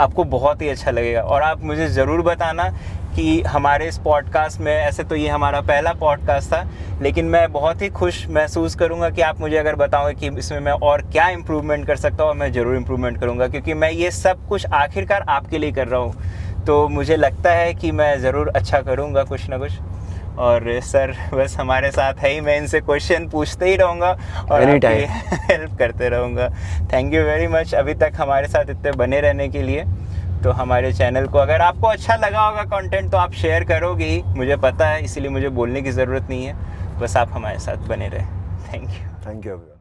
आपको बहुत ही अच्छा लगेगा। और आप मुझे ज़रूर बताना कि हमारे इस पॉडकास्ट में, ऐसे तो ये हमारा पहला पॉडकास्ट था, लेकिन मैं बहुत ही खुश महसूस करूँगा कि आप मुझे अगर बताओगे कि इसमें मैं और क्या इम्प्रूवमेंट कर सकता हूँ, और मैं ज़रूर इम्प्रूवमेंट करूँगा, क्योंकि मैं ये सब कुछ आखिरकार आपके लिए कर रहा हूँ। तो मुझे लगता है कि मैं ज़रूर अच्छा करूँगा कुछ ना कुछ। और सर बस हमारे साथ है ही, मैं इनसे क्वेश्चन पूछते ही रहूँगा और आपकी हेल्प करते रहूँगा। थैंक यू वेरी मच अभी तक हमारे साथ इतने बने रहने के लिए। तो हमारे चैनल को अगर आपको अच्छा लगा होगा कंटेंट तो आप शेयर करोगे ही, मुझे पता है, इसीलिए मुझे बोलने की ज़रूरत नहीं है, बस आप हमारे साथ बने रहे। Thank you. Thank you.